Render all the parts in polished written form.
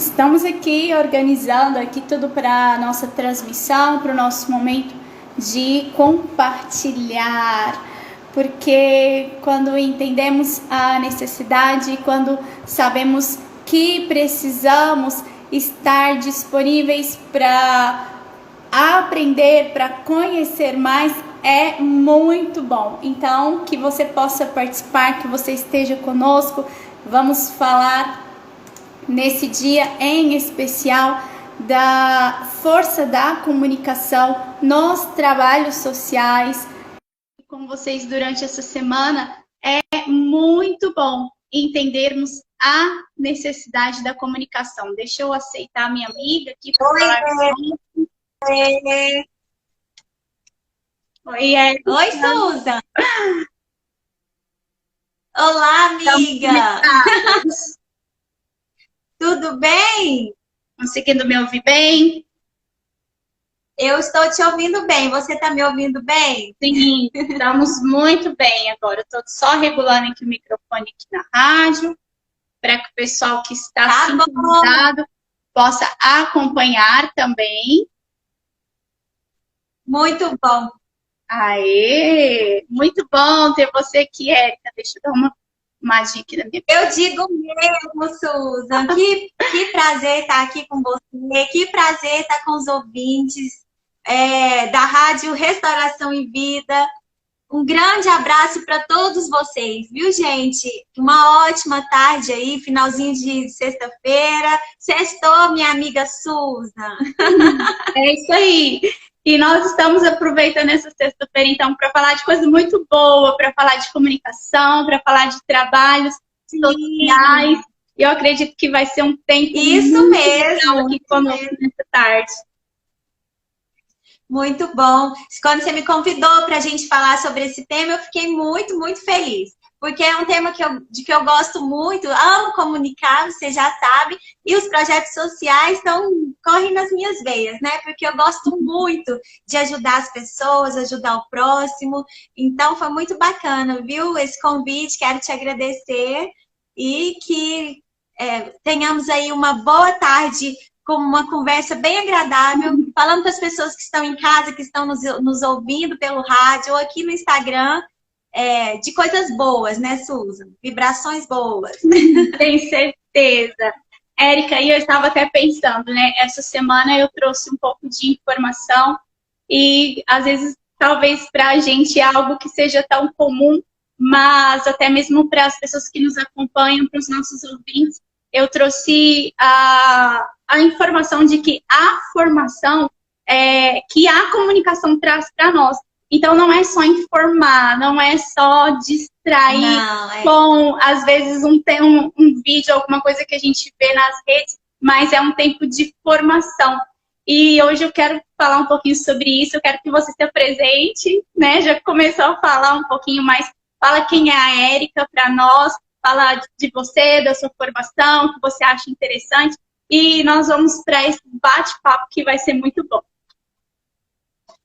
Estamos aqui organizando aqui tudo para a nossa transmissão, para o nosso momento de compartilhar, porque quando entendemos a necessidade, quando sabemos que precisamos estar disponíveis para aprender, para conhecer mais, é muito bom. Então, que você possa participar, que você esteja conosco. Vamos falar nesse dia em especial da força da comunicação nos trabalhos sociais. Com vocês durante essa semana, é muito bom entendermos a necessidade da comunicação. Deixa eu aceitar a minha amiga aqui para falar com você. Oi, Oi, Susan. Olá, amiga. Tudo bem? Conseguindo me ouvir bem? Eu estou te ouvindo bem. Você está me ouvindo bem? Sim, estamos muito bem agora. Estou só regulando aqui o microfone aqui na rádio, para que o pessoal que está sintonizado possa acompanhar também. Muito bom. Aê! Muito bom ter você aqui, Érica. Deixa eu dar uma dica da minha. Eu digo mesmo, Susan. Que prazer estar aqui com você. Que prazer estar com os ouvintes da Rádio Restauração em Vida. Um grande abraço para todos vocês, viu, gente? Uma ótima tarde aí, finalzinho de sexta-feira. Sextou, minha amiga Susan. É isso aí. E nós estamos aproveitando essa sexta-feira, então, para falar de coisa muito boa, para falar de comunicação, para falar de trabalhos sociais. Eu acredito que vai ser um tempo isso mesmo aqui conosco nessa tarde. Muito bom. Quando você me convidou para a gente falar sobre esse tema, eu fiquei muito, muito feliz. Porque é um tema de que eu gosto muito, amo comunicar, você já sabe, e os projetos sociais correm nas minhas veias, né? Porque eu gosto muito de ajudar as pessoas, ajudar o próximo. Então, foi muito bacana, viu? Esse convite, quero te agradecer e que tenhamos aí uma boa tarde com uma conversa bem agradável, falando com as pessoas que estão em casa, que estão nos ouvindo pelo rádio ou aqui no Instagram, de coisas boas, né, Susan? Vibrações boas. Tenho certeza. Érica, e eu estava até pensando, né? Essa semana eu trouxe um pouco de informação e, às vezes, talvez para a gente é algo que seja tão comum, mas até mesmo para as pessoas que nos acompanham, para os nossos ouvintes, eu trouxe a informação de que a formação que a comunicação traz para nós. Então, não é só informar, não é só distrair com, às vezes, um vídeo, alguma coisa que a gente vê nas redes, mas é um tempo de formação. E hoje eu quero falar um pouquinho sobre isso, eu quero que você se apresente, né? Já começou a falar um pouquinho mais, fala quem é a Érica para nós, fala de você, da sua formação, o que você acha interessante, e nós vamos para esse bate-papo que vai ser muito bom.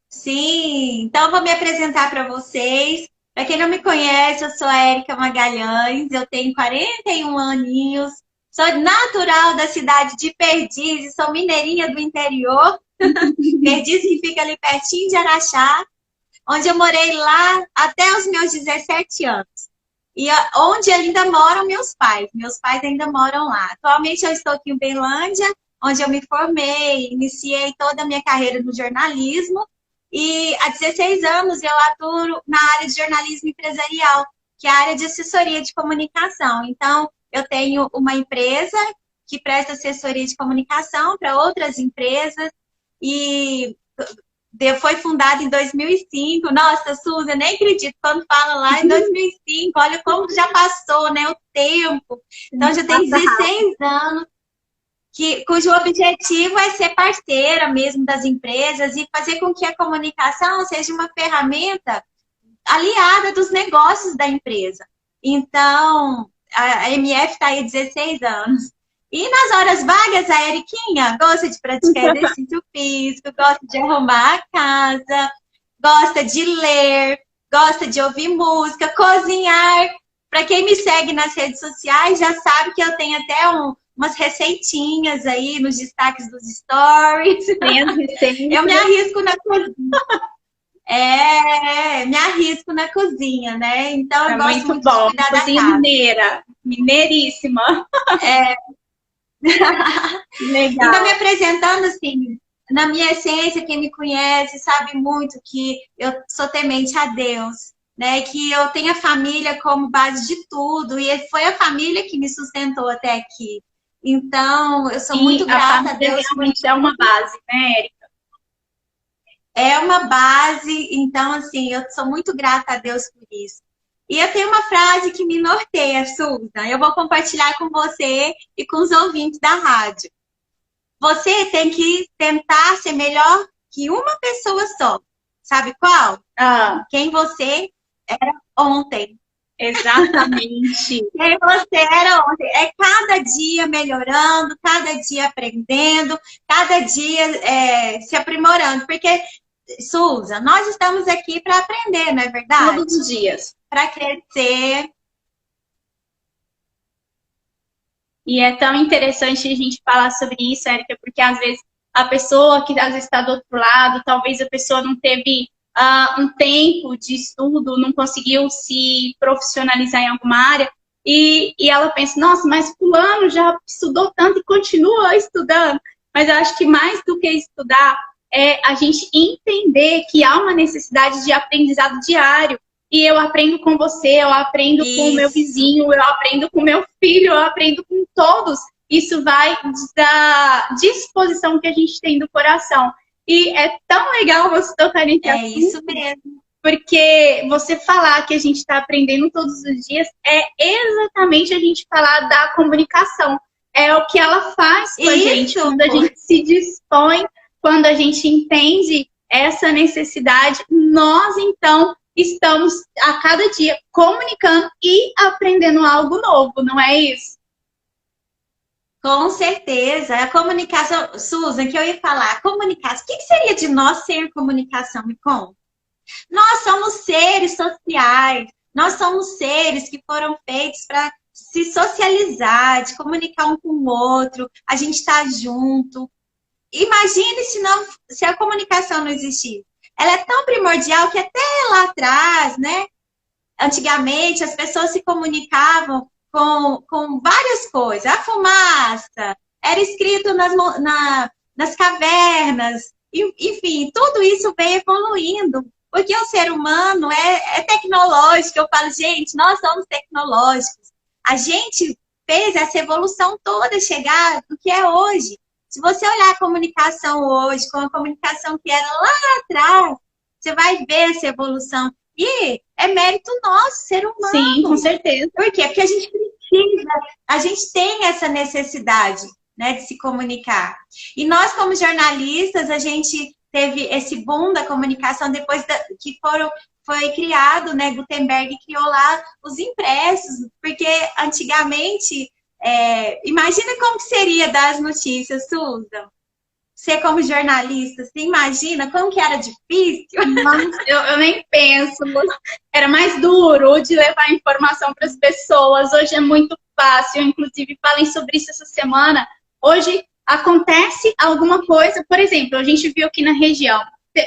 Sim, então eu vou me apresentar para vocês. Para quem não me conhece, eu sou a Érica Magalhães, eu tenho 41 aninhos, sou natural da cidade de Perdizes, sou mineirinha do interior, Perdizes que fica ali pertinho de Araxá, onde eu morei lá até os meus 17 anos. E onde ainda moram meus pais ainda moram lá. Atualmente eu estou aqui em Uberlândia, onde eu me formei, iniciei toda a minha carreira no jornalismo. E há 16 anos eu atuo na área de jornalismo empresarial, que é a área de assessoria de comunicação. Então, eu tenho uma empresa que presta assessoria de comunicação para outras empresas e foi fundada em 2005. Nossa, Suza, nem acredito quando fala lá em 2005. Olha como já passou, né, o tempo. Então, já tem 16 anos. Cujo objetivo é ser parceira mesmo das empresas e fazer com que a comunicação seja uma ferramenta aliada dos negócios da empresa. Então, a MF está aí há 16 anos. E nas horas vagas, a Eriquinha gosta de praticar exercício físico, gosta de arrumar a casa, gosta de ler, gosta de ouvir música, cozinhar. Para quem me segue nas redes sociais, já sabe que eu tenho até umas receitinhas aí nos destaques dos stories. Tem as receitas. Eu me arrisco na cozinha. Me arrisco na cozinha, né? Então eu gosto muito de cuidar da cozinha casa. mineira, mineiríssima. Legal. Então, me apresentando assim, na minha essência, quem me conhece sabe muito que eu sou temente a Deus, né? Que eu tenho a família como base de tudo, e foi a família que me sustentou até aqui. Então, eu sou muito grata a Deus. Realmente é uma base, né, Érica? É uma base, então, assim, eu sou muito grata a Deus por isso. E eu tenho uma frase que me norteia, Susan. Eu vou compartilhar com você e com os ouvintes da rádio. Você tem que tentar ser melhor que uma pessoa só. Sabe qual? Quem você era ontem. Exatamente. Quem você era ontem. É cada dia melhorando, cada dia aprendendo, cada dia se aprimorando. Porque, Susan, nós estamos aqui para aprender, não é verdade? Todos os dias. Para crescer. E é tão interessante a gente falar sobre isso, Érica, porque às vezes a pessoa que às vezes está do outro lado, talvez a pessoa não teve um tempo de estudo, não conseguiu se profissionalizar em alguma área, e ela pensa, nossa, mas fulano já estudou tanto e continua estudando. Mas eu acho que mais do que estudar, é a gente entender que há uma necessidade de aprendizado diário. E eu aprendo com você, eu aprendo com o meu vizinho, eu aprendo com o meu filho, eu aprendo com todos. Isso vai da disposição que a gente tem do coração. E é tão legal você tocar nesse assunto. É isso mesmo. Porque você falar que a gente está aprendendo todos os dias é exatamente a gente falar da comunicação. É o que ela faz com a gente, quando a gente se dispõe, quando a gente entende essa necessidade, nós então estamos a cada dia comunicando e aprendendo algo novo, não é isso? Com certeza. A comunicação, Susan, que eu ia falar, comunicação. O que seria de nós ser comunicação? Me conta. Nós somos seres sociais, nós somos seres que foram feitos para se socializar, de comunicar um com o outro, a gente está junto. Imagine se a comunicação não existisse. Ela é tão primordial que até lá atrás, né? Antigamente, as pessoas se comunicavam com várias coisas. A fumaça, era escrito nas cavernas, enfim, tudo isso veio evoluindo. Porque o ser humano é tecnológico. Eu falo, gente, nós somos tecnológicos. A gente fez essa evolução toda chegar do que é hoje. Se você olhar a comunicação hoje, com a comunicação que era lá atrás, você vai ver essa evolução. E é mérito nosso, ser humano. Sim, com certeza. Por quê? Porque a gente precisa, a gente tem essa necessidade, né, de se comunicar. E nós, como jornalistas, a gente teve esse boom da comunicação depois que foi criado, né, Gutenberg criou lá os impressos, porque antigamente... imagina como que seria dar as notícias, Susan. Você como jornalista, você imagina como que era difícil? Eu nem penso. Era mais duro de levar informação para as pessoas. Hoje é muito fácil. Inclusive, falem sobre isso essa semana. Hoje acontece alguma coisa. Por exemplo, a gente viu aqui na região.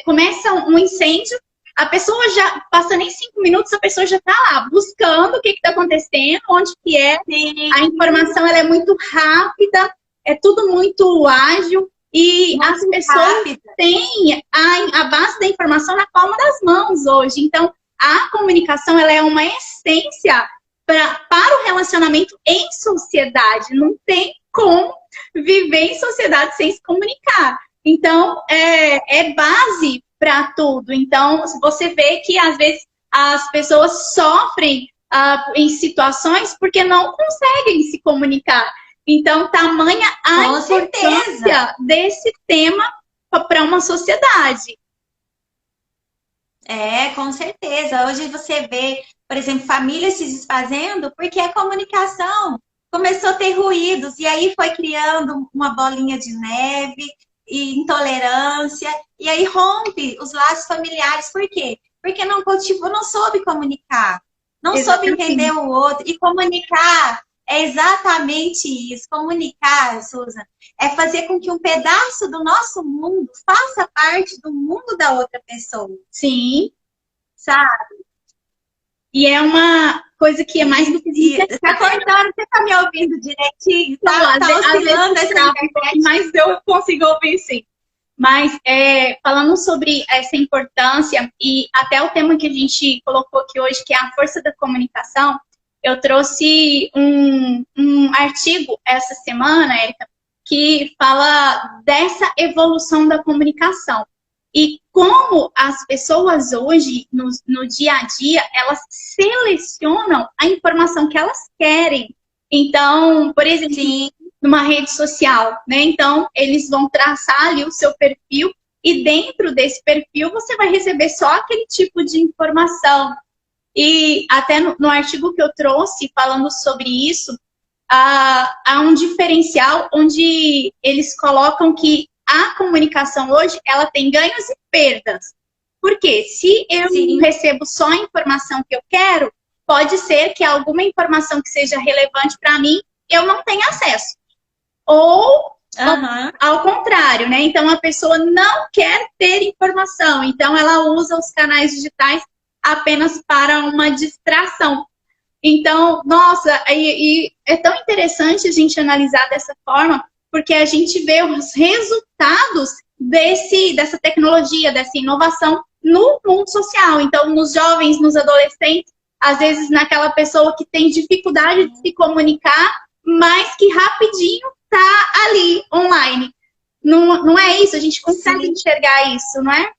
Começa um incêndio. A pessoa já, passa nem 5 minutos, a pessoa já está lá, buscando o que está acontecendo, onde que é. Sim. A informação ela é muito rápida, é tudo muito ágil. E muito as pessoas têm a base da informação na palma das mãos hoje. Então, a comunicação ela é uma essência para o relacionamento em sociedade. Não tem como viver em sociedade sem se comunicar. Então, é base para tudo. Então, você vê que às vezes as pessoas sofrem em situações porque não conseguem se comunicar. Então, tamanha a importância desse tema para uma sociedade. Com certeza. Hoje você vê, por exemplo, famílias se desfazendo porque a comunicação começou a ter ruídos e aí foi criando uma bolinha de neve e intolerância, e aí rompe os laços familiares. Por quê? Porque não cultivou, não soube comunicar, não soube entender o outro. E comunicar É exatamente isso. Comunicar, Susan, é fazer com que um pedaço do nosso mundo faça parte do mundo da outra pessoa. Sim. Sabe? E é uma coisa que é mais do que... Tá cortando, você tá me ouvindo direitinho? Tá oscilando essa internet, mas eu consigo ouvir sim. Mas falando sobre essa importância e até o tema que a gente colocou aqui hoje, que é a força da comunicação, eu trouxe um artigo essa semana, Érica, que fala dessa evolução da comunicação. E como as pessoas hoje, no dia a dia, elas selecionam a informação que elas querem. Então, por exemplo, sim, numa rede social, né? Então, eles vão traçar ali o seu perfil e dentro desse perfil você vai receber só aquele tipo de informação. E até no artigo que eu trouxe falando sobre isso, há um diferencial onde eles colocam que a comunicação hoje, ela tem ganhos e perdas. Porque se eu Sim. recebo só a informação que eu quero, pode ser que alguma informação que seja relevante para mim, eu não tenha acesso. Ou ao contrário, né? Então, a pessoa não quer ter informação. Então, ela usa os canais digitais apenas para uma distração. Então, nossa, e é tão interessante a gente analisar dessa forma, porque a gente vê os resultados dessa tecnologia, dessa inovação no mundo social. Então, nos jovens, nos adolescentes, às vezes naquela pessoa que tem dificuldade de se comunicar, mas que rapidinho está ali, online. Não é isso? A gente consegue Sim. enxergar isso, não é?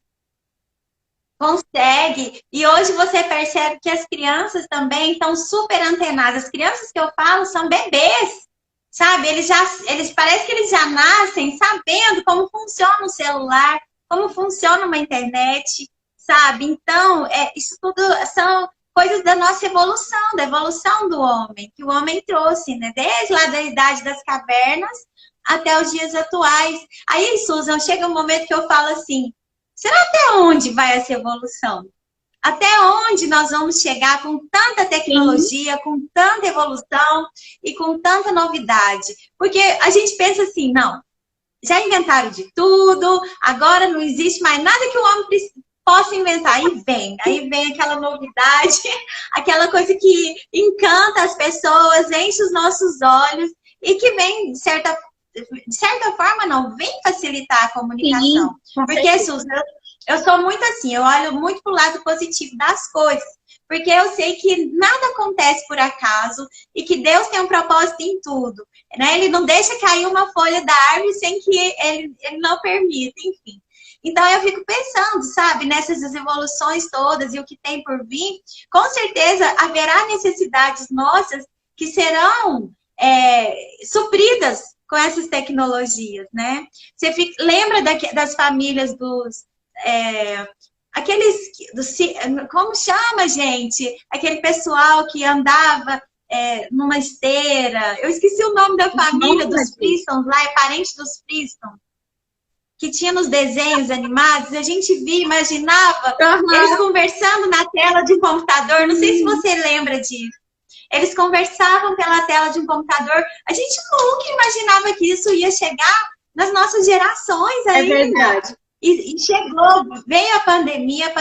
Consegue. E hoje você percebe que as crianças também estão super antenadas. As crianças que eu falo são bebês, sabe? Eles parece que eles já nascem sabendo como funciona um celular, como funciona uma internet, sabe? Então, isso tudo são coisas da nossa evolução, da evolução do homem, que o homem trouxe, né? Desde lá da idade das cavernas até os dias atuais. Aí, Susan, chega um momento que eu falo assim, será até onde vai essa evolução? Até onde nós vamos chegar com tanta tecnologia, Sim. com tanta evolução e com tanta novidade? Porque a gente pensa assim, não, já inventaram de tudo, agora não existe mais nada que o homem possa inventar. Aí vem aquela novidade, aquela coisa que encanta as pessoas, enche os nossos olhos e que vem, de certa forma, não, vem facilitar a comunicação. Sim, porque, Susan, eu sou muito assim, eu olho muito pro lado positivo das coisas. Porque eu sei que nada acontece por acaso e que Deus tem um propósito em tudo. Né? Ele não deixa cair uma folha da árvore sem que ele não permita, enfim. Então eu fico pensando, sabe, nessas evoluções todas e o que tem por vir, com certeza haverá necessidades nossas que serão supridas com essas tecnologias, né? Você lembra das famílias dos... como chama, gente? Aquele pessoal que andava numa esteira. Eu esqueci o nome da família dos Flintstones lá, é parente dos Flintstones. Que tinha nos desenhos animados, a gente via, imaginava eles conversando na tela de um computador. Não sei se você lembra disso. Eles conversavam pela tela de um computador. A gente nunca imaginava que isso ia chegar nas nossas gerações ainda. É verdade. E chegou, veio a pandemia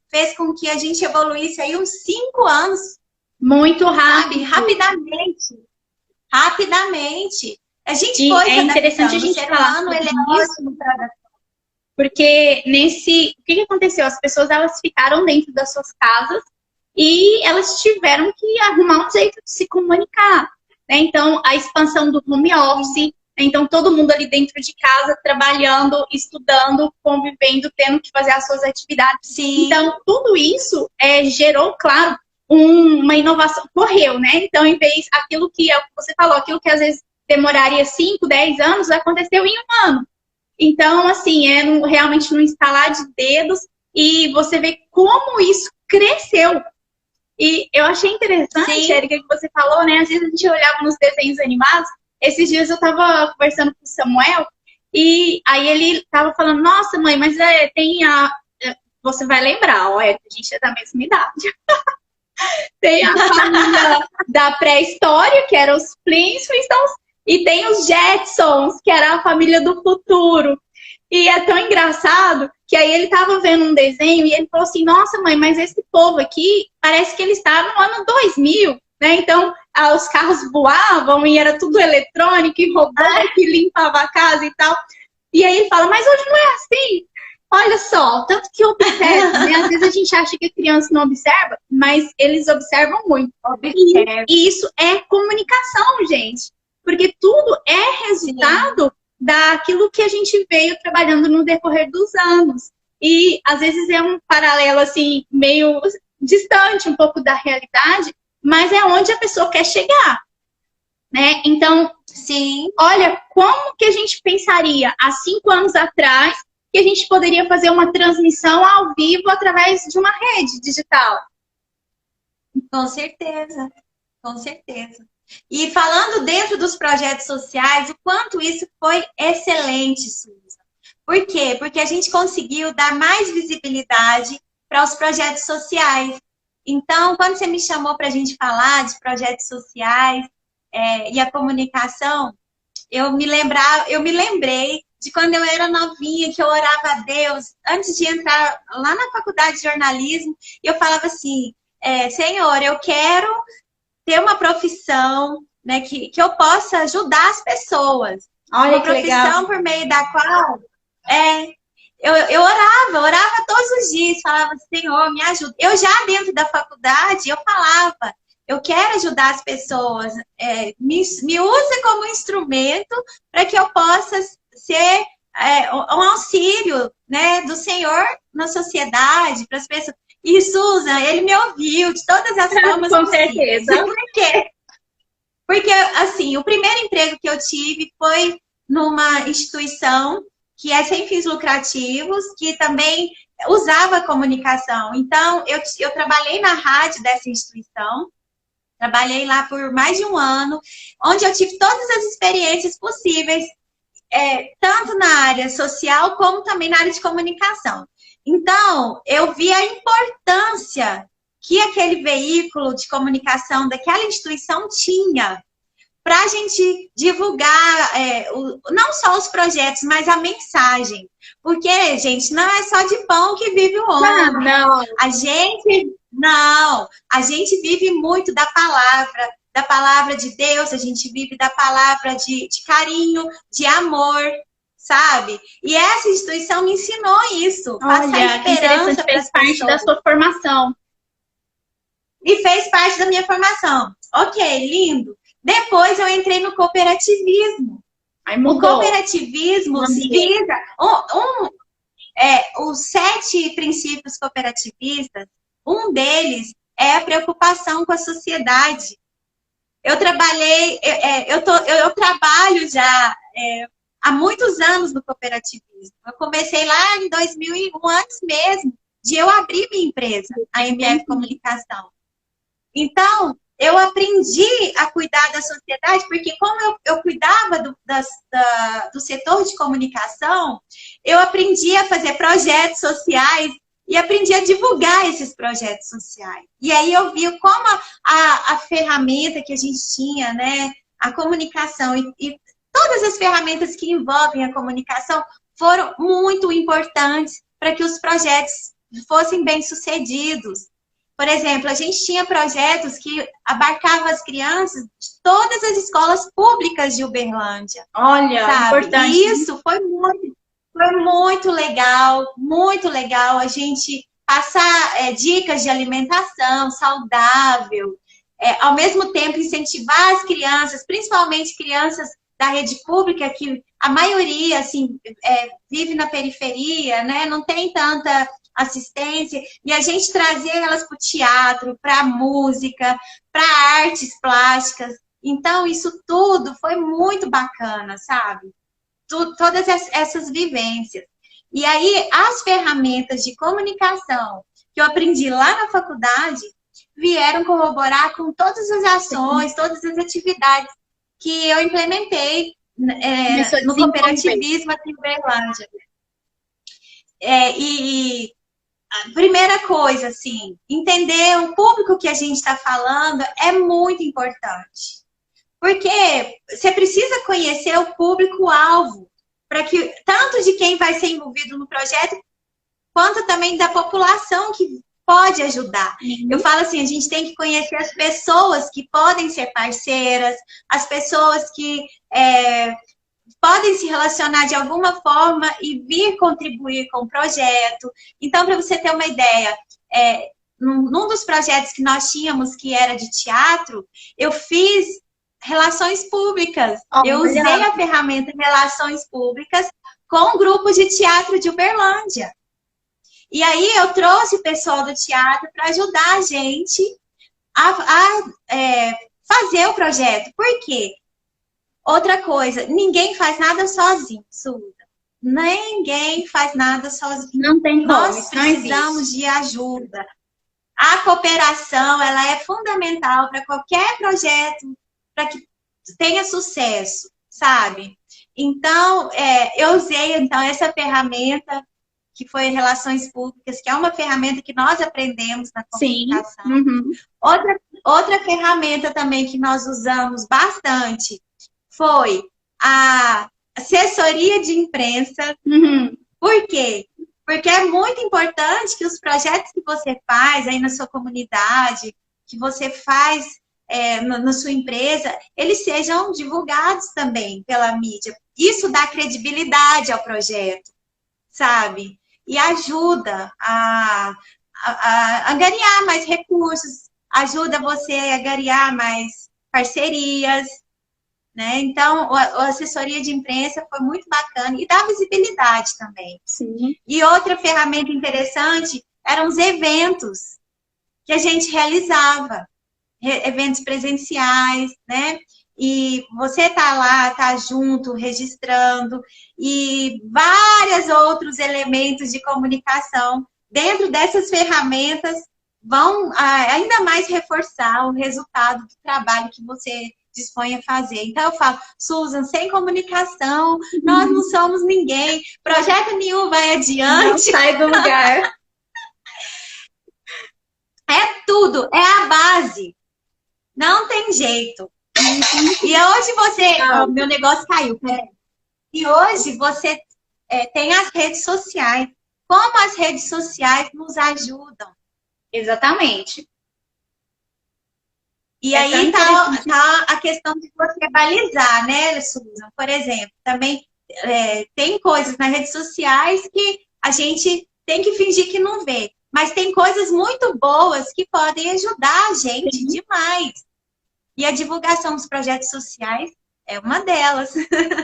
fez com que a gente evoluísse aí uns 5 anos. Muito rápido. Rapidamente. A gente foi é interessante a gente falar sobre isso, porque o que aconteceu? As pessoas, elas ficaram dentro das suas casas e elas tiveram que arrumar um jeito de se comunicar, né? Então, a expansão do home office, então todo mundo ali dentro de casa, trabalhando, estudando, convivendo, tendo que fazer as suas atividades. Sim. Então, tudo isso gerou, claro, uma inovação, correu, né? Então, em vez, aquilo que você falou, aquilo que às vezes demoraria 5, 10 anos, aconteceu em 1 ano. Então, assim, realmente no instalar de dedos e você vê como isso cresceu. E eu achei interessante, Érica, que você falou, né? Às vezes a gente olhava nos desenhos animados. Esses dias eu tava conversando com o Samuel e aí ele tava falando, nossa, mãe, mas tem você vai lembrar, Érica, a gente é da mesma idade. Tem a família da pré-história, que eram os Flintstones, e tem os Jetsons, que era a família do futuro. E é tão engraçado que aí ele tava vendo um desenho e ele falou assim, nossa mãe, mas esse povo aqui parece que ele está no ano 2000, né? Então, os carros voavam e era tudo eletrônico e robô que limpava a casa e tal. E aí ele fala, mas hoje não é assim. Olha só, tanto que eu observo, né? Às vezes a gente acha que a criança não observa, mas eles observam muito. E isso é comunicação, gente. Porque tudo é resultado daquilo que a gente veio trabalhando no decorrer dos anos. E às vezes é um paralelo assim, meio distante um pouco da realidade, mas é onde a pessoa quer chegar, né? Então, olha, como que a gente pensaria há 5 anos atrás que a gente poderia fazer uma transmissão ao vivo através de uma rede digital? Com certeza, com certeza. E falando dentro dos projetos sociais, o quanto isso foi excelente, Suza. Por quê? Porque a gente conseguiu dar mais visibilidade para os projetos sociais. Então, quando você me chamou para a gente falar de projetos sociais e a comunicação, eu me lembrei de quando eu era novinha, que eu orava a Deus, antes de entrar lá na faculdade de jornalismo, e eu falava assim, Senhor, eu quero ter uma profissão, né, que eu possa ajudar as pessoas. Olha uma profissão legal. Por meio da qual eu orava todos os dias, falava, Senhor, me ajuda. Eu já dentro da faculdade, eu falava, eu quero ajudar as pessoas, me usa como instrumento para que eu possa ser um auxílio, né, do Senhor na sociedade, para as pessoas. E Susan, ele me ouviu de todas as formas Com possíveis. certeza. Por quê? Porque, assim, o primeiro emprego que eu tive foi numa instituição que é sem fins lucrativos, que também usava a comunicação. Então, eu trabalhei na rádio dessa instituição, trabalhei lá por mais de 1 ano, onde eu tive todas as experiências possíveis, tanto na área social, como também na área de comunicação. Então, eu vi a importância que aquele veículo de comunicação daquela instituição tinha para a gente divulgar não só os projetos, mas a mensagem. Porque, gente, não é só de pão que vive o homem. Não. A gente vive muito da palavra de Deus, a gente vive da palavra de carinho, de amor, sabe? E essa instituição me ensinou isso. Olha, que interessante, fez parte da sua formação. E fez parte da minha formação. Ok, lindo. Depois eu entrei no cooperativismo. O cooperativismo visa os 7 princípios cooperativistas. Um deles é a preocupação com a sociedade. Eu trabalho já há muitos anos no cooperativismo. Eu comecei lá em 2001, antes mesmo de eu abrir minha empresa, a MF Comunicação. Então, eu aprendi a cuidar da sociedade, porque como eu cuidava do setor de comunicação, eu aprendi a fazer projetos sociais e aprendi a divulgar esses projetos sociais. E aí eu vi como a ferramenta que a gente tinha, né, a comunicação e todas as ferramentas que envolvem a comunicação foram muito importantes para que os projetos fossem bem-sucedidos. Por exemplo, a gente tinha projetos que abarcavam as crianças de todas as escolas públicas de Uberlândia. Olha, sabe? importante. E isso foi muito legal a gente passar dicas de alimentação saudável, ao mesmo tempo incentivar as crianças, principalmente crianças da rede pública, que a maioria assim, vive na periferia, né? Não tem tanta assistência, e a gente trazer elas para o teatro, para a música, para artes plásticas. Então, isso tudo foi muito bacana, sabe? Todas essas vivências. E aí, as ferramentas de comunicação que eu aprendi lá na faculdade vieram corroborar com todas as ações, todas as atividades que eu implementei no cooperativismo aqui em Uberlândia. primeira coisa, assim, entender o público que a gente está falando é muito importante. Porque você precisa conhecer o público-alvo, para que tanto de quem vai ser envolvido no projeto, quanto também da população que pode ajudar. Eu falo assim, a gente tem que conhecer as pessoas que podem ser parceiras, as pessoas que podem se relacionar de alguma forma e vir contribuir com o projeto. Então, para você ter uma ideia, num dos projetos que nós tínhamos, que era de teatro, eu fiz relações públicas. Eu usei a ferramenta de relações públicas com um grupo de teatro de Uberlândia. E aí eu trouxe o pessoal do teatro para ajudar a gente a fazer o projeto. Por quê? Outra coisa, ninguém faz nada sozinho, Suza. Ninguém faz nada sozinho. Não tem como. Nós precisamos de ajuda. A cooperação, ela é fundamental para qualquer projeto, para que tenha sucesso, sabe? Então, eu usei essa ferramenta, que foi Relações Públicas, que é uma ferramenta que nós aprendemos na comunicação. Sim. Uhum. Outra ferramenta também que nós usamos bastante foi a assessoria de imprensa. Uhum. Por quê? Porque é muito importante que os projetos que você faz aí na sua comunidade, que você faz na sua empresa, eles sejam divulgados também pela mídia. Isso dá credibilidade ao projeto, sabe? E ajuda a angariar mais recursos, ajuda você a angariar mais parcerias, né? Então, a assessoria de imprensa foi muito bacana e dá visibilidade também. Sim. E outra ferramenta interessante eram os eventos que a gente realizava, eventos presenciais, né? E você tá lá, tá junto, registrando, e vários outros elementos de comunicação dentro dessas ferramentas vão ainda mais reforçar o resultado do trabalho que você dispõe a fazer. Então eu falo, Susan, sem comunicação, nós não somos ninguém, projeto nenhum vai adiante. Não sai do lugar. É tudo, é a base. Não tem jeito. E hoje meu negócio caiu, peraí. E hoje você tem as redes sociais. Como as redes sociais nos ajudam? Exatamente. E aí tá a questão de você balizar, né, Susan? Por exemplo, também tem coisas nas redes sociais que a gente tem que fingir que não vê. Mas tem coisas muito boas que podem ajudar a gente demais. E a divulgação dos projetos sociais é uma delas.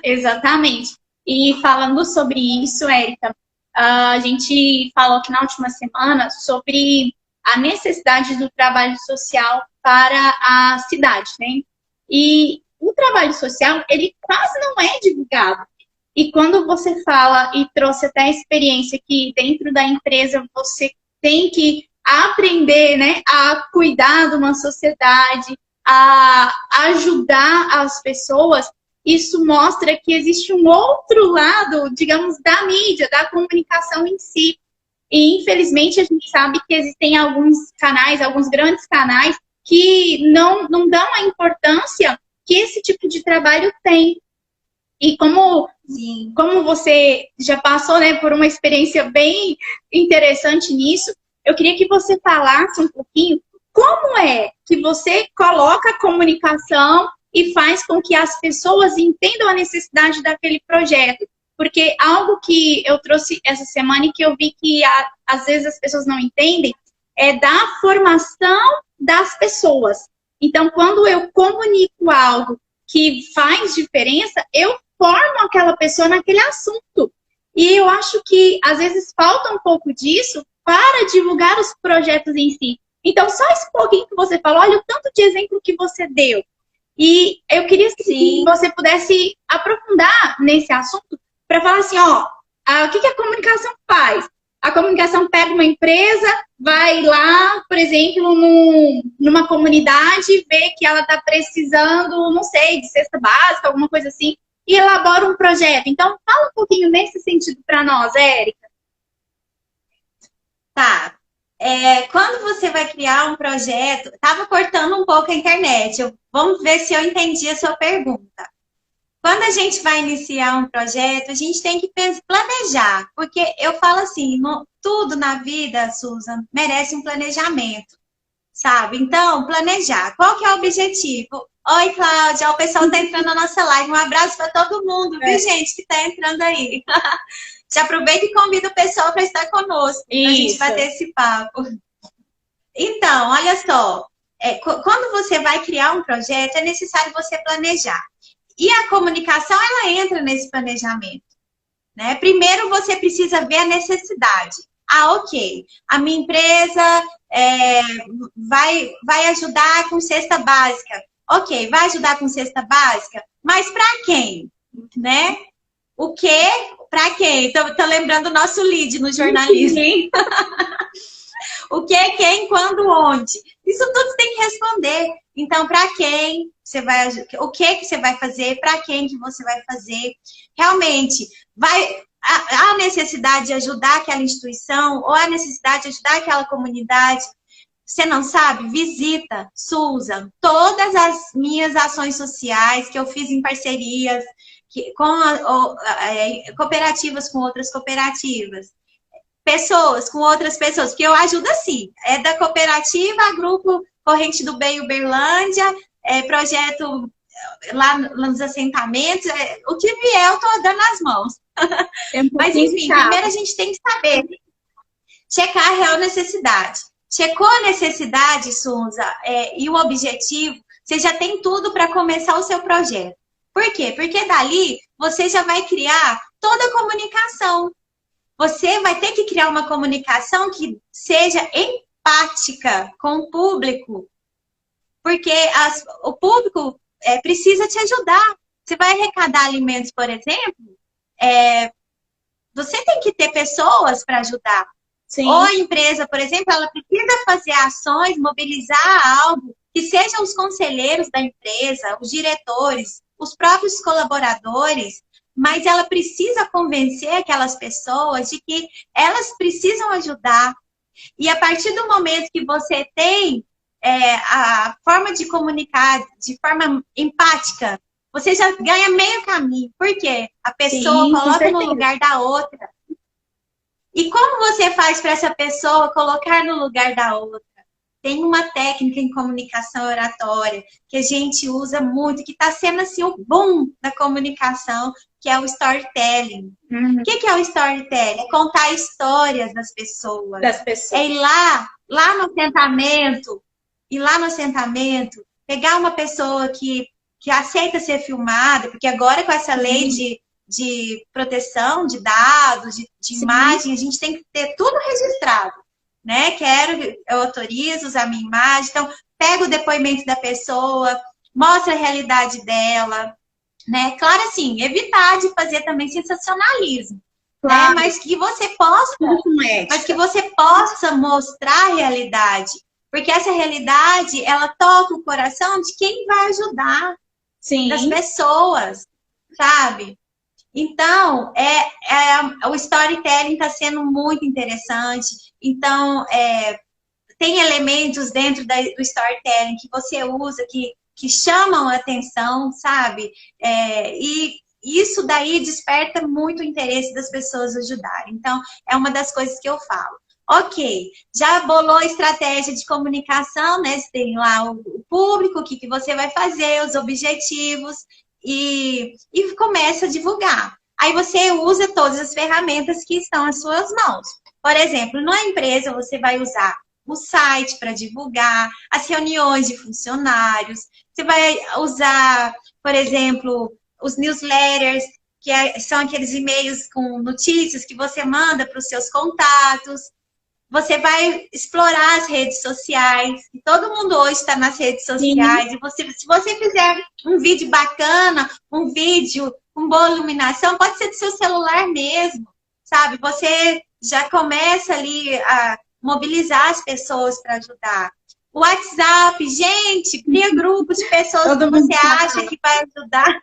Exatamente. E falando sobre isso, Érica, a gente falou aqui na última semana sobre a necessidade do trabalho social para a cidade, né? E o trabalho social, ele quase não é divulgado. E quando você fala, e trouxe até a experiência que dentro da empresa você tem que aprender, né, a cuidar de uma sociedade, a ajudar as pessoas, isso mostra que existe um outro lado, digamos, da mídia, da comunicação em si. E, infelizmente, a gente sabe que existem alguns canais, alguns grandes canais, que não dão a importância que esse tipo de trabalho tem. E como você já passou, né, por uma experiência bem interessante nisso, eu queria que você falasse um pouquinho como é que você coloca a comunicação e faz com que as pessoas entendam a necessidade daquele projeto. Porque algo que eu trouxe essa semana e que eu vi que às vezes as pessoas não entendem é da formação das pessoas. Então, quando eu comunico algo que faz diferença, eu formo aquela pessoa naquele assunto. E eu acho que às vezes falta um pouco disso para divulgar os projetos em si. Então, só esse pouquinho que você falou, olha o tanto de exemplo que você deu. E eu queria que você pudesse aprofundar nesse assunto para falar assim, o que a comunicação faz? A comunicação pega uma empresa, vai lá, por exemplo, numa comunidade, vê que ela está precisando, não sei, de cesta básica, alguma coisa assim, e elabora um projeto. Então, fala um pouquinho nesse sentido para nós, Érica. Tá. Quando você vai criar um projeto, estava cortando um pouco a internet. Vamos ver se eu entendi a sua pergunta. Quando a gente vai iniciar um projeto, a gente tem que planejar, porque eu falo assim, tudo na vida, Susan, merece um planejamento, sabe? Então, planejar. Qual que é o objetivo? Oi, Cláudia, o pessoal está entrando na nossa live. Um abraço para todo mundo, viu, gente, que está entrando aí. Já aproveita e convida o pessoal para estar conosco, para a gente bater esse papo. Então, olha só, quando você vai criar um projeto, é necessário você planejar. E a comunicação, ela entra nesse planejamento, né? Primeiro, você precisa ver a necessidade. Ok, a minha empresa vai ajudar com cesta básica. Ok, vai ajudar com cesta básica, mas para quem? Né? O quê? Para quem? Tô lembrando o nosso lead no jornalismo. O que, quem, quando, onde? Isso tudo você tem que responder. Então, para quem você vai, o que você vai fazer, para quem que você vai fazer. Realmente, há necessidade de ajudar aquela instituição ou há necessidade de ajudar aquela comunidade. Você não sabe? Visita, Susan, todas as minhas ações sociais que eu fiz em parcerias com cooperativas com outras cooperativas. Pessoas com outras pessoas, porque eu ajudo assim, da cooperativa a grupo Corrente do Bem Uberlândia, projeto lá nos assentamentos, o que vier eu tô dando as mãos. Mas enfim, primeiro a gente tem que saber, checar a real necessidade. Checou a necessidade, Suza, e o objetivo, você já tem tudo para começar o seu projeto. Por quê? Porque dali você já vai criar toda a comunicação. Você vai ter que criar uma comunicação que seja empática com o público. Porque o público precisa te ajudar. Você vai arrecadar alimentos, por exemplo, você tem que ter pessoas para ajudar. Sim. Ou a empresa, por exemplo, ela precisa fazer ações, mobilizar algo, que sejam os conselheiros da empresa, os diretores, os próprios colaboradores, mas ela precisa convencer aquelas pessoas de que elas precisam ajudar. E a partir do momento que você tem a forma de comunicar de forma empática, você já ganha meio caminho. Por quê? A pessoa coloca no lugar da outra. E como você faz para essa pessoa colocar no lugar da outra? Tem uma técnica em comunicação oratória que a gente usa muito, que está sendo assim o boom da comunicação, que é o storytelling. O que é o storytelling? É contar histórias das pessoas. É ir lá no assentamento, pegar uma pessoa que aceita ser filmada, porque agora com essa lei de proteção de dados, de imagem, a gente tem que ter tudo registrado, né? Eu autorizo usar a minha imagem, então pega o depoimento da pessoa, mostra a realidade dela, né? Claro, assim, evitar de fazer também sensacionalismo, claro, né? Mas que você possa mostrar a realidade, porque essa realidade, ela toca o coração de quem vai ajudar, das pessoas, sabe? Então, o storytelling está sendo muito interessante. Então, tem elementos dentro do storytelling que você usa, que chamam a atenção, sabe? E isso daí desperta muito o interesse das pessoas ajudarem. Então, é uma das coisas que eu falo. Ok, já bolou a estratégia de comunicação, né? Você tem lá o público, o que você vai fazer, os objetivos, e começa a divulgar. Aí você usa todas as ferramentas que estão às suas mãos. Por exemplo, na empresa você vai usar o site para divulgar, as reuniões de funcionários, você vai usar, por exemplo, os newsletters, que são aqueles e-mails com notícias que você manda para os seus contatos. Você vai explorar as redes sociais, que todo mundo hoje está nas redes sociais. E se você fizer um vídeo bacana, um vídeo com boa iluminação, pode ser do seu celular mesmo, sabe? Você já começa ali a mobilizar as pessoas para ajudar. O WhatsApp, gente, cria grupos de pessoas que você acha que vai ajudar.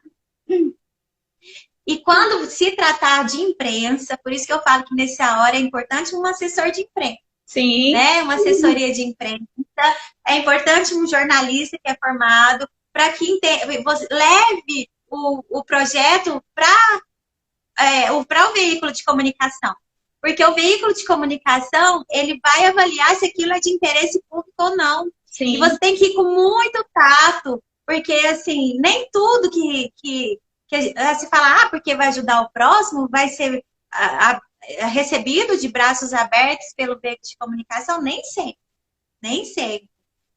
E quando se tratar de imprensa, por isso que eu falo que nessa hora é importante um assessor de imprensa. Sim. né? Uma assessoria de imprensa. É importante um jornalista que é formado para que você leve o projeto para o veículo de comunicação. Porque o veículo de comunicação, ele vai avaliar se aquilo é de interesse público ou não. Sim. E você tem que ir com muito tato, porque, assim, nem tudo que se fala, porque vai ajudar o próximo, vai ser recebido de braços abertos pelo veículo de comunicação, nem sempre. Nem sempre.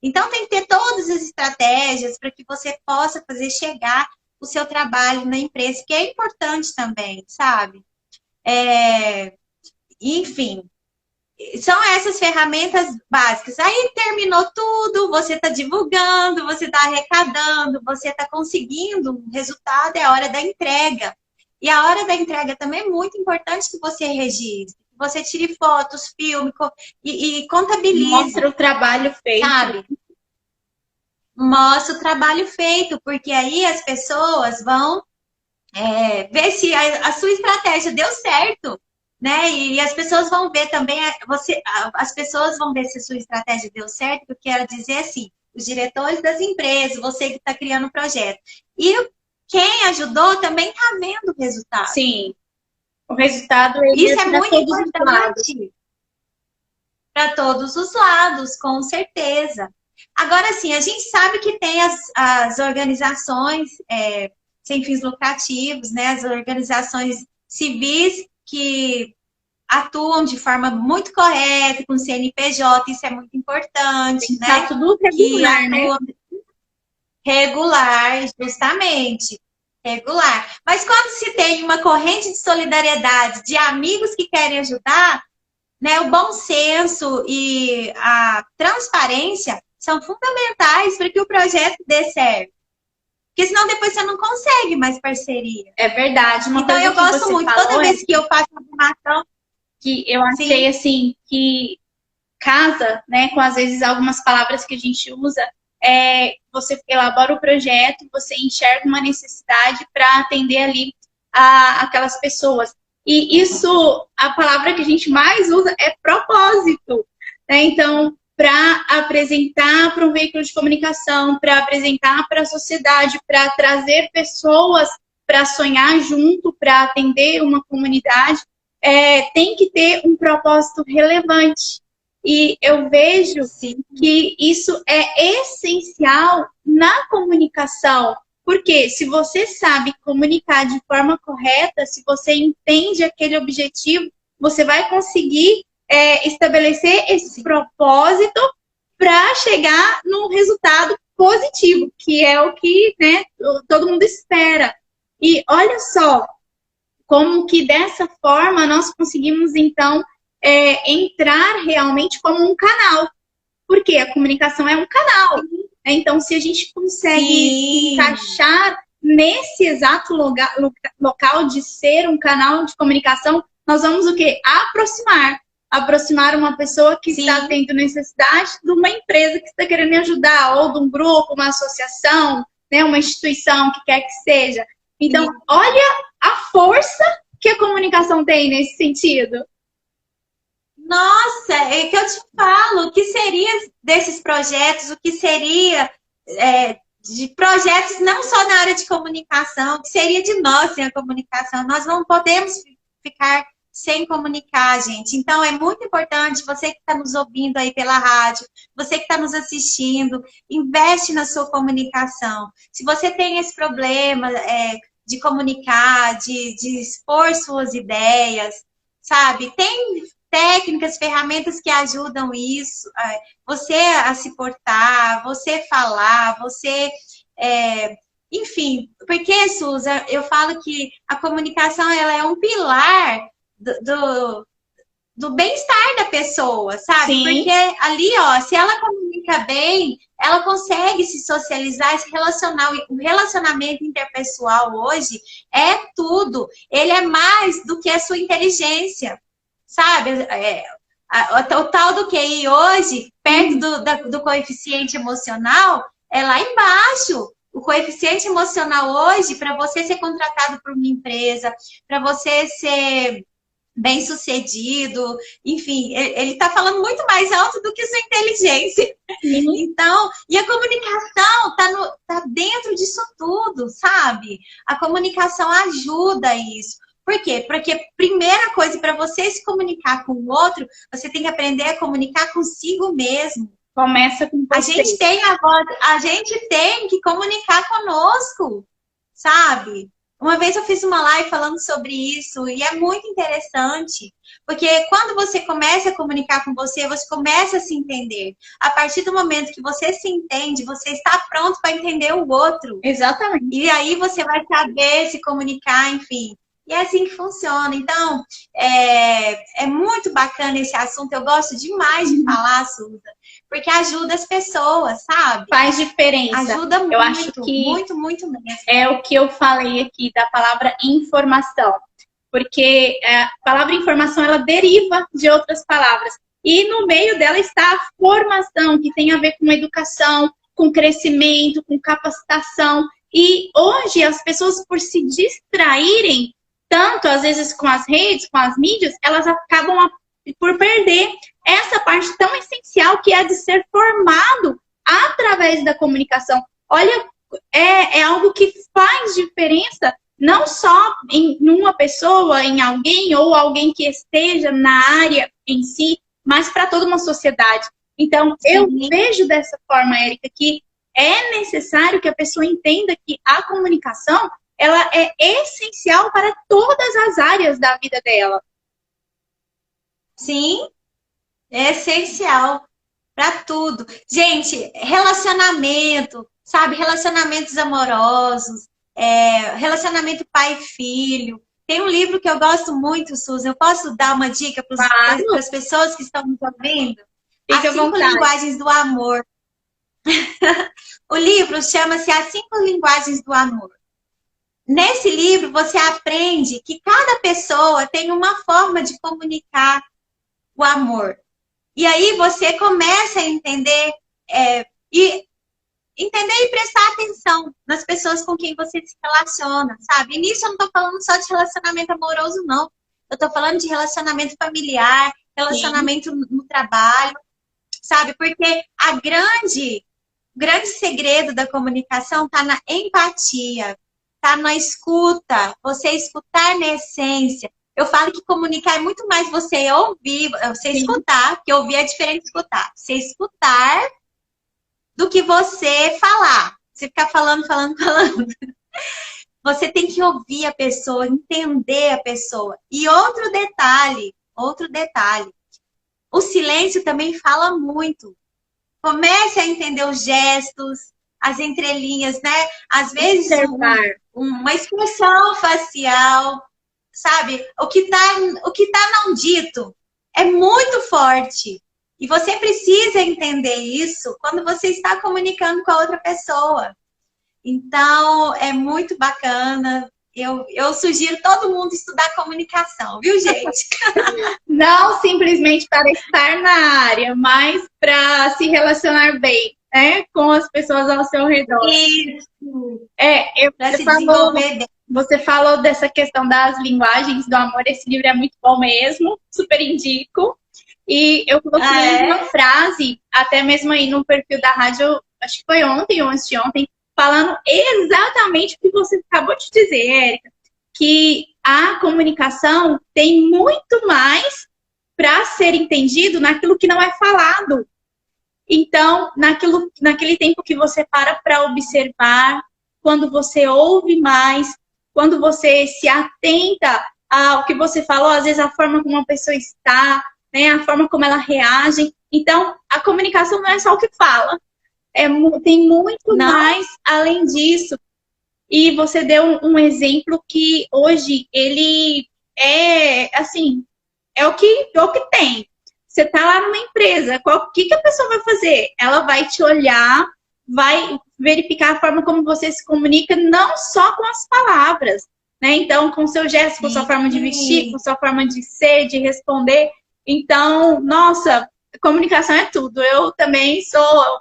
Então, tem que ter todas as estratégias para que você possa fazer chegar o seu trabalho na empresa, que é importante também, sabe? Enfim, são essas ferramentas básicas. Aí terminou tudo, você está divulgando, você está arrecadando, você está conseguindo um resultado, é a hora da entrega. E a hora da entrega também é muito importante que você registre, que você tire fotos, filme e contabilize. Mostra o trabalho feito. Sabe? Mostra o trabalho feito, porque aí as pessoas vão ver se a sua estratégia deu certo, né? E as pessoas vão ver também, as pessoas vão ver se a sua estratégia deu certo, que eu quero dizer assim, os diretores das empresas, você que está criando o projeto. E quem ajudou também está vendo o resultado. Sim. O resultado isso é muito importante para todos os lados, com certeza. Agora, sim, a gente sabe que tem as organizações sem fins lucrativos, né? As organizações civis que atuam de forma muito correta, com CNPJ, isso é muito importante, né? Tá tudo regular, né? Regular, justamente. Regular. Mas quando se tem uma corrente de solidariedade de amigos que querem ajudar, né, o bom senso e a transparência são fundamentais para que o projeto dê certo. Porque senão depois você não consegue mais parceria. É verdade. Então eu gosto muito, toda vez que eu faço uma ação, que eu achei assim, que casa, né, com às vezes algumas palavras que a gente usa, você elabora o projeto, você enxerga uma necessidade para atender ali aquelas pessoas. E isso, a palavra que a gente mais usa é propósito, né? Então, para apresentar para um veículo de comunicação, para apresentar para a sociedade, para trazer pessoas para sonhar junto, para atender uma comunidade, tem que ter um propósito relevante. E eu vejo que isso é essencial na comunicação. Porque se você sabe comunicar de forma correta, se você entende aquele objetivo, você vai conseguir estabelecer esse propósito para chegar num resultado positivo, que é o que, né, todo mundo espera. E olha só, como que dessa forma nós conseguimos, então, entrar realmente como um canal. Porque a comunicação é um canal. Então, se a gente consegue encaixar nesse exato local de ser um canal de comunicação, nós vamos o quê? Aproximar uma pessoa que está tendo necessidade de uma empresa que está querendo ajudar, ou de um grupo, uma associação, né, uma instituição, que quer que seja. Então, olha a força que a comunicação tem nesse sentido. Nossa, é que eu te falo, o que seria desses projetos, o que seria de projetos não só na área de comunicação, o que seria de nós sem a comunicação. Nós não podemos ficar sem comunicar, gente. Então, é muito importante, você que está nos ouvindo aí pela rádio, você que está nos assistindo, investe na sua comunicação. Se você tem esse problema de comunicar, de expor suas ideias, sabe? Tem técnicas, ferramentas que ajudam isso, você a se portar, você falar, você... enfim, porque, Suza, eu falo que a comunicação ela é um pilar do bem-estar da pessoa, sabe? Sim. Porque ali, ó, se ela comunica bem, ela consegue se socializar, se relacionar. O relacionamento interpessoal hoje é tudo. Ele é mais do que a sua inteligência, sabe? O tal do QI hoje, perto do coeficiente emocional, é lá embaixo. O coeficiente emocional hoje, para você ser contratado por uma empresa, para você ser bem-sucedido, enfim, ele está falando muito mais alto do que sua inteligência. Então, e a comunicação tá dentro disso tudo, sabe? A comunicação ajuda isso. Por quê? Porque primeira coisa, para você se comunicar com o outro, você tem que aprender a comunicar consigo mesmo. Começa com você. A gente tem que comunicar conosco, sabe? Uma vez eu fiz uma live falando sobre isso e é muito interessante, porque quando você começa a comunicar com você, você começa a se entender. A partir do momento que você se entende, você está pronto para entender o outro. Exatamente. E aí você vai saber se comunicar, enfim. E é assim que funciona. Então, é muito bacana esse assunto. Eu gosto demais de falar, Suza, porque ajuda as pessoas, sabe? Faz diferença. Ajuda muito, eu acho que muito mesmo. É o que eu falei aqui da palavra informação. Porque a palavra informação, ela deriva de outras palavras. E no meio dela está a formação, que tem a ver com educação, com crescimento, com capacitação. E hoje as pessoas, por se distraírem, tanto às vezes com as redes, com as mídias, elas acabam por perder essa parte tão essencial que é de ser formado através da comunicação. Olha, é algo que faz diferença não só em uma pessoa, em alguém, ou alguém que esteja na área em si, mas para toda uma sociedade. Então, eu vejo dessa forma, Érica, que é necessário que a pessoa entenda que a comunicação, ela é essencial para todas as áreas da vida dela. Sim, é essencial para tudo. Gente, relacionamento, sabe? Relacionamentos amorosos, relacionamento pai e filho. Tem um livro que eu gosto muito, Suzy. Eu posso dar uma dica para as pessoas que estão nos ouvindo? As 5 Linguagens do Amor. O livro chama-se As 5 Linguagens do Amor. Nesse livro, você aprende que cada pessoa tem uma forma de comunicar o amor. E aí você começa a entender e prestar atenção nas pessoas com quem você se relaciona, sabe? E nisso eu não estou falando só de relacionamento amoroso, não. Eu estou falando de relacionamento familiar, relacionamento no trabalho, sabe? Porque o grande segredo da comunicação está na empatia, está na escuta, você escutar na essência. Eu falo que comunicar é muito mais você ouvir, você escutar, porque ouvir é diferente de escutar. Você escutar do que você falar. Você ficar falando. Você tem que ouvir a pessoa, entender a pessoa. E outro detalhe. O silêncio também fala muito. Comece a entender os gestos, as entrelinhas, né? Às vezes uma expressão facial, sabe? O que tá não dito é muito forte. E você precisa entender isso quando você está comunicando com a outra pessoa. Então, é muito bacana. Eu sugiro todo mundo estudar comunicação, viu, gente? Não simplesmente para estar na área, mas para se relacionar bem, né, com as pessoas ao seu redor. Isso. Você falou dessa questão das linguagens do amor. Esse livro é muito bom mesmo, super indico. E eu coloquei uma frase, até mesmo aí no perfil da rádio, acho que foi ontem ou antes de ontem, falando exatamente o que você acabou de dizer, Érica, que a comunicação tem muito mais para ser entendido naquilo que não é falado. Então, naquele tempo que você para observar, quando você ouve mais, quando você se atenta ao que você falou, às vezes a forma como a pessoa está, né, a forma como ela reage. Então, a comunicação não é só o que fala. Tem muito mais além disso. E você deu um exemplo que hoje ele é o que tem. Você está lá numa empresa, o que a pessoa vai fazer? Ela vai te olhar, vai verificar a forma como você se comunica, não só com as palavras, né? Então, com o seu gesto, com a sua forma de vestir, com a sua forma de ser, de responder. Então, nossa, comunicação é tudo. Eu também sou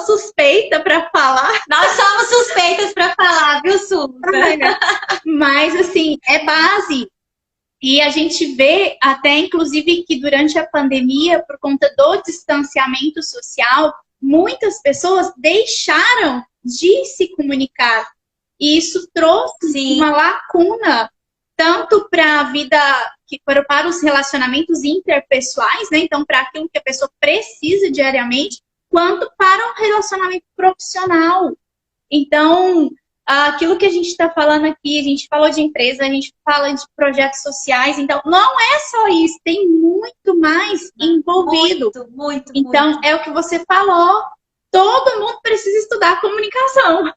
suspeita para falar. Nós somos suspeitas para falar, viu, Su? Mas, assim, é base. E a gente vê até, inclusive, que durante a pandemia, por conta do distanciamento social, muitas pessoas deixaram de se comunicar. E isso trouxe Sim. uma lacuna, tanto para a vida, para os relacionamentos interpessoais, né? Então, para aquilo que a pessoa precisa diariamente, quanto para o relacionamento profissional. Então, aquilo que a gente está falando aqui, a gente falou de empresa, a gente fala de projetos sociais, então não é só isso, tem muito mais envolvido. Muito. Então, é o que você falou, todo mundo precisa estudar comunicação.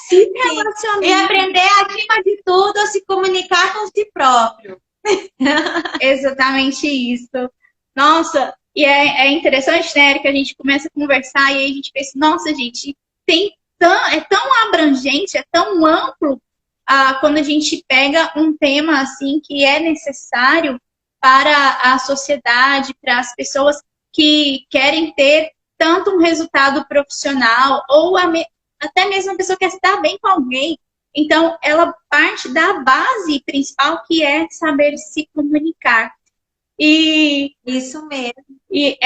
Se relacionar. E aprender, acima de tudo, a se comunicar com si próprio. Exatamente isso. Nossa, e é interessante, né, que a gente começa a conversar e aí a gente pensa, nossa, gente, é tão abrangente, é tão amplo quando a gente pega um tema assim que é necessário para a sociedade, para as pessoas que querem ter tanto um resultado profissional ou até mesmo a pessoa que quer estar bem com alguém. Então, ela parte da base principal, que é saber se comunicar. E isso mesmo. E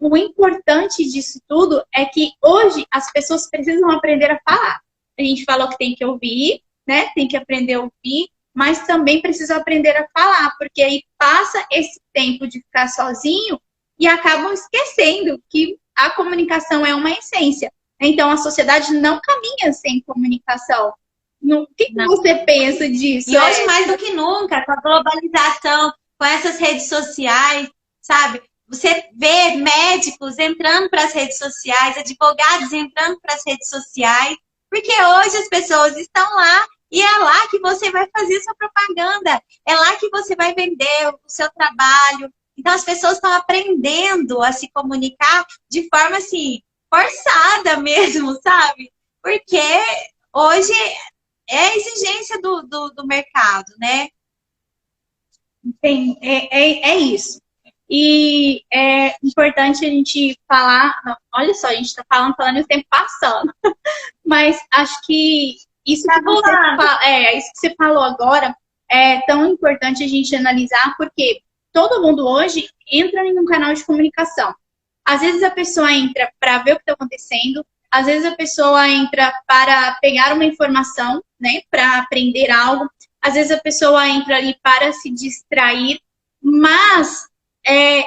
o importante disso tudo é que hoje as pessoas precisam aprender a falar. A gente falou que tem que ouvir, né? Tem que aprender a ouvir, mas também precisa aprender a falar, porque aí passa esse tempo de ficar sozinho e acabam esquecendo que a comunicação é uma essência. Então, a sociedade não caminha sem comunicação. O que você pensa disso? E hoje, mais do que nunca, com a globalização, com essas redes sociais, sabe? Você vê médicos entrando para as redes sociais, advogados entrando para as redes sociais, porque hoje as pessoas estão lá e é lá que você vai fazer sua propaganda, é lá que você vai vender o seu trabalho. Então, as pessoas estão aprendendo a se comunicar de forma, assim, forçada mesmo, sabe? Porque hoje é a exigência do mercado, né? Sim, é isso. E é importante a gente falar, olha só, a gente está falando e o tempo passando, mas acho que isso que isso que você falou agora é tão importante a gente analisar, porque todo mundo hoje entra em um canal de comunicação. Às vezes a pessoa entra para ver o que está acontecendo, às vezes a pessoa entra para pegar uma informação, né, para aprender algo, às vezes a pessoa entra ali para se distrair, mas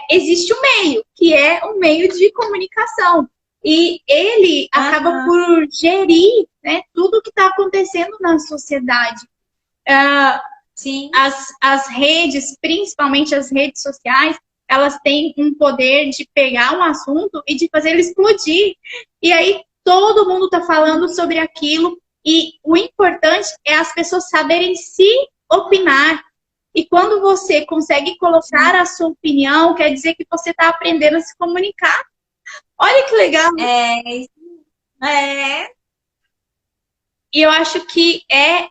existe um meio, que é um meio de comunicação. E ele acaba por gerir, né, tudo o que está acontecendo na sociedade. Sim. As redes, principalmente as redes sociais, elas têm um poder de pegar um assunto e de fazer ele explodir. E aí todo mundo está falando sobre aquilo. E o importante é as pessoas saberem se opinar. E quando você consegue colocar a sua opinião, quer dizer que você está aprendendo a se comunicar. Olha que legal. E eu acho que é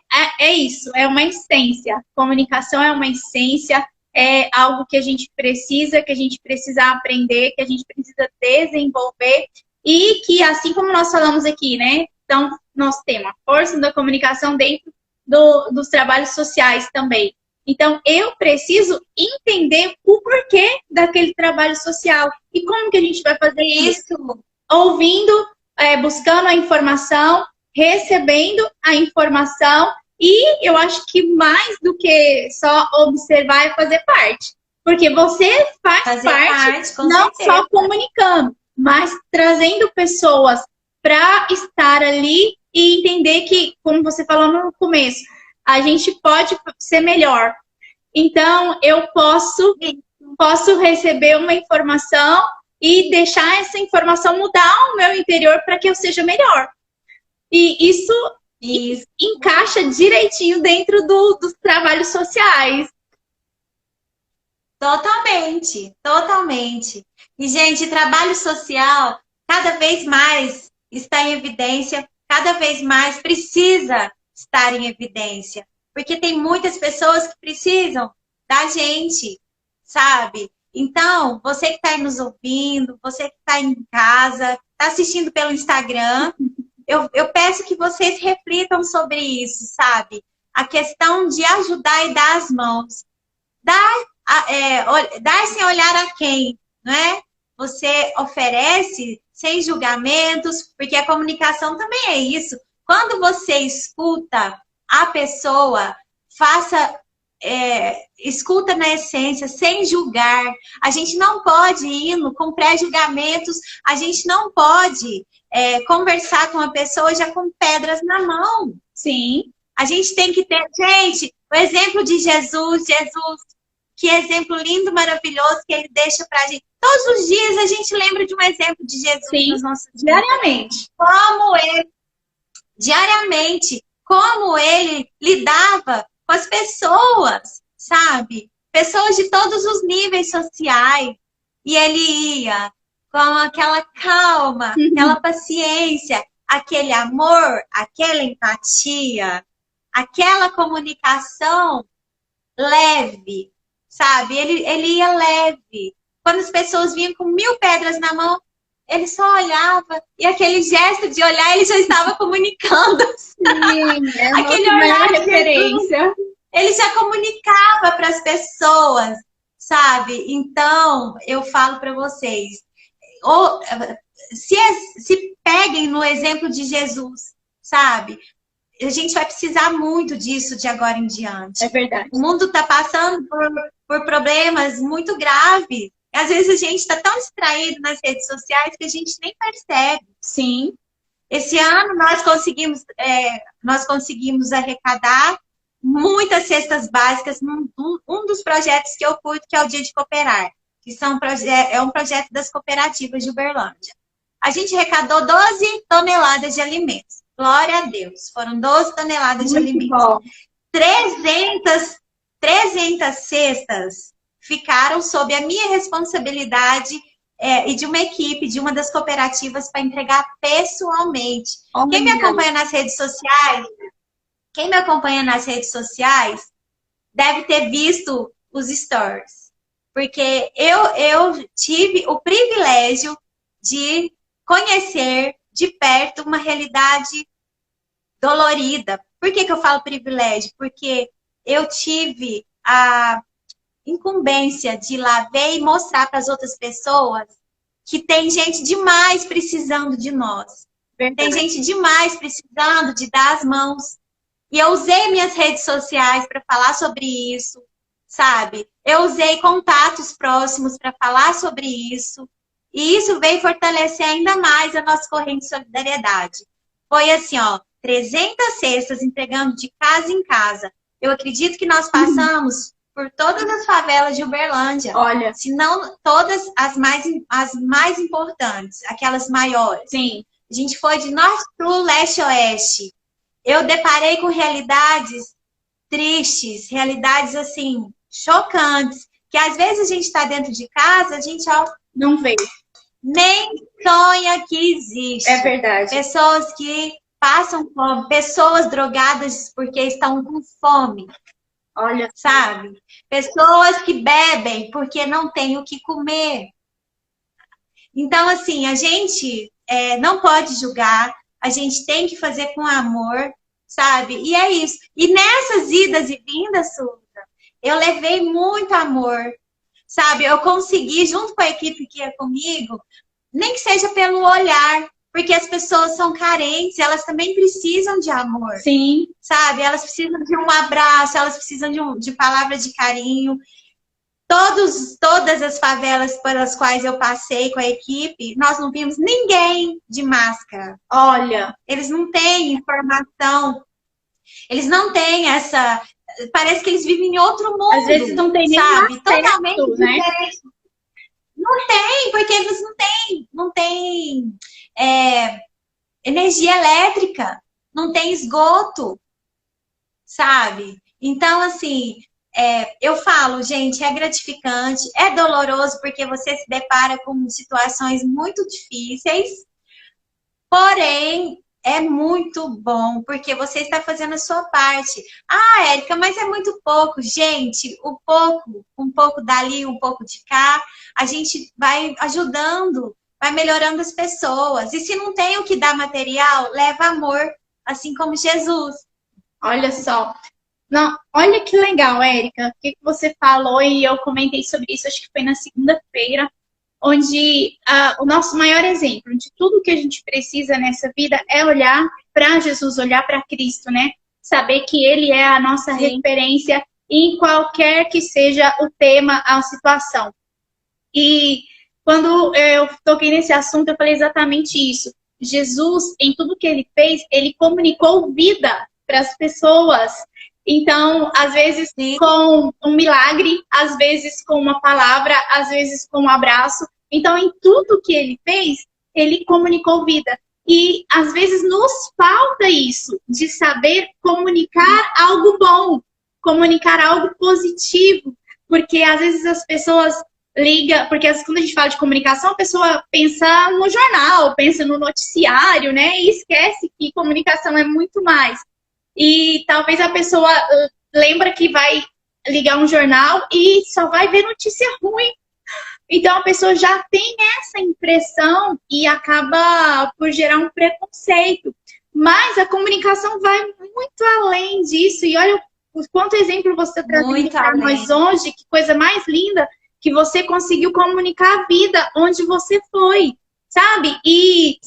isso, é uma essência. Comunicação é uma essência, é algo que a gente precisa aprender, que a gente precisa desenvolver. E que, assim como nós falamos aqui, né? Então, nós temos a força da comunicação dentro dos trabalhos sociais também. Então, eu preciso entender o porquê daquele trabalho social. E como que a gente vai fazer isso? Ouvindo, buscando a informação, recebendo a informação. E eu acho que mais do que só observar é fazer parte. Porque você faz parte não só comunicando, mas trazendo pessoas para estar ali e entender que, como você falou no começo, a gente pode ser melhor. Então, eu posso receber uma informação e deixar essa informação mudar o meu interior para que eu seja melhor. E isso encaixa direitinho dentro dos trabalhos sociais. Totalmente. E, gente, trabalho social cada vez mais está em evidência, cada vez mais precisa estar em evidência. Porque tem muitas pessoas que precisam da gente, sabe? Então, você que está aí nos ouvindo, você que está em casa, está assistindo pelo Instagram, eu peço que vocês reflitam sobre isso, sabe? a questão de ajudar e dar as mãos. Dar sem olhar a quem, não é? Você oferece sem julgamentos, porque a comunicação também é isso. Quando você escuta a pessoa, escuta na essência, sem julgar. A gente não pode ir com pré-julgamentos, a gente não pode conversar com a pessoa já com pedras na mão. Sim. A gente tem que ter, gente, o exemplo de Jesus, que exemplo lindo, maravilhoso que ele deixa pra gente. Todos os dias a gente lembra de um exemplo de Jesus. Sim, nas nossas vidas. diariamente. Diariamente, como ele lidava com as pessoas, sabe? Pessoas de todos os níveis sociais. E ele ia com aquela calma, aquela paciência, aquele amor, aquela empatia, aquela comunicação leve, sabe? Ele ia leve. Quando as pessoas vinham com 1000 pedras na mão, ele só olhava e aquele gesto de olhar, ele já estava comunicando. Sim, é aquele olhar de referência. Ele já comunicava para as pessoas, sabe? Então, eu falo para vocês, se peguem no exemplo de Jesus, sabe? A gente vai precisar muito disso de agora em diante. É verdade. O mundo está passando por problemas muito graves. Às vezes a gente está tão distraído nas redes sociais que a gente nem percebe. Sim. Esse ano nós conseguimos arrecadar muitas cestas básicas num dos projetos que eu cuido, que é o Dia de Cooperar, que é um projeto das cooperativas de Uberlândia. A gente arrecadou 12 toneladas de alimentos. Glória a Deus. Foram 12 toneladas de alimentos. Bom. 300 cestas ficaram sob a minha responsabilidade e de uma equipe, de uma das cooperativas, para entregar pessoalmente. Quem me acompanha nas redes sociais deve ter visto os stories. Porque eu tive o privilégio de conhecer de perto uma realidade dolorida. Por que eu falo privilégio? Porque eu tive a incumbência de ir lá ver e mostrar para as outras pessoas que tem gente demais precisando de nós. Tem gente demais precisando de dar as mãos. E eu usei minhas redes sociais para falar sobre isso, sabe? Eu usei contatos próximos para falar sobre isso. E isso veio fortalecer ainda mais a nossa corrente de solidariedade. Foi assim, 300 cestas entregando de casa em casa. Eu acredito que nós passamos por todas as favelas de Uberlândia. Olha. Se não todas as mais importantes, aquelas maiores. Sim. A gente foi de norte, sul, leste, oeste. Eu deparei com realidades tristes, realidades assim, chocantes, que às vezes a gente está dentro de casa, a gente não vê. Nem sonha que existe. É verdade. Pessoas que passam fome, pessoas drogadas porque estão com fome. Olha, sabe? Pessoas que bebem porque não têm o que comer. Então, assim, a gente não pode julgar, a gente tem que fazer com amor, sabe? E é isso. E nessas idas e vindas, Suza, eu levei muito amor, sabe? Eu consegui, junto com a equipe que ia comigo, nem que seja pelo olhar, porque as pessoas são carentes, elas também precisam de amor. Sim. Sabe? Elas precisam de um abraço, elas precisam de palavras de carinho. Todas as favelas pelas quais eu passei com a equipe, nós não vimos ninguém de máscara. Olha. Eles não têm informação. Eles não têm essa... Parece que eles vivem em outro mundo. Às vezes não tem nem sabe? acesso, Totalmente né? diferente. Não tem, porque eles não têm energia elétrica, não tem esgoto, sabe? Então, assim, eu falo, gente, é gratificante, é doloroso, porque você se depara com situações muito difíceis, porém, é muito bom, porque você está fazendo a sua parte. Ah, Érica, mas é muito pouco. Gente, um pouco dali, um pouco de cá, a gente vai ajudando, vai melhorando as pessoas. E se não tem o que dar material, leva amor, assim como Jesus. Olha só, Não, olha que legal, Érica, o que você falou e eu comentei sobre isso, acho que foi na segunda-feira, onde o nosso maior exemplo de tudo que a gente precisa nessa vida é olhar para Jesus, olhar para Cristo, né? Saber que Ele é a nossa referência em qualquer que seja o tema, a situação. E quando eu toquei nesse assunto, eu falei exatamente isso. Jesus, em tudo que Ele fez, Ele comunicou vida para as pessoas. Então, às vezes com um milagre, às vezes com uma palavra, às vezes com um abraço. Então, em tudo que Ele fez, Ele comunicou vida. E, às vezes, nos falta isso, de saber comunicar algo bom, comunicar algo positivo. Porque, às vezes, as pessoas ligam... Porque, quando a gente fala de comunicação, a pessoa pensa no jornal, pensa no noticiário, né? E esquece que comunicação é muito mais. E talvez a pessoa lembra que vai ligar um jornal e só vai ver notícia ruim. Então a pessoa já tem essa impressão e acaba por gerar um preconceito. Mas a comunicação vai muito além disso. E olha o quanto exemplo você trazendo para nós hoje, que coisa mais linda, que você conseguiu comunicar a vida onde você foi, sabe? E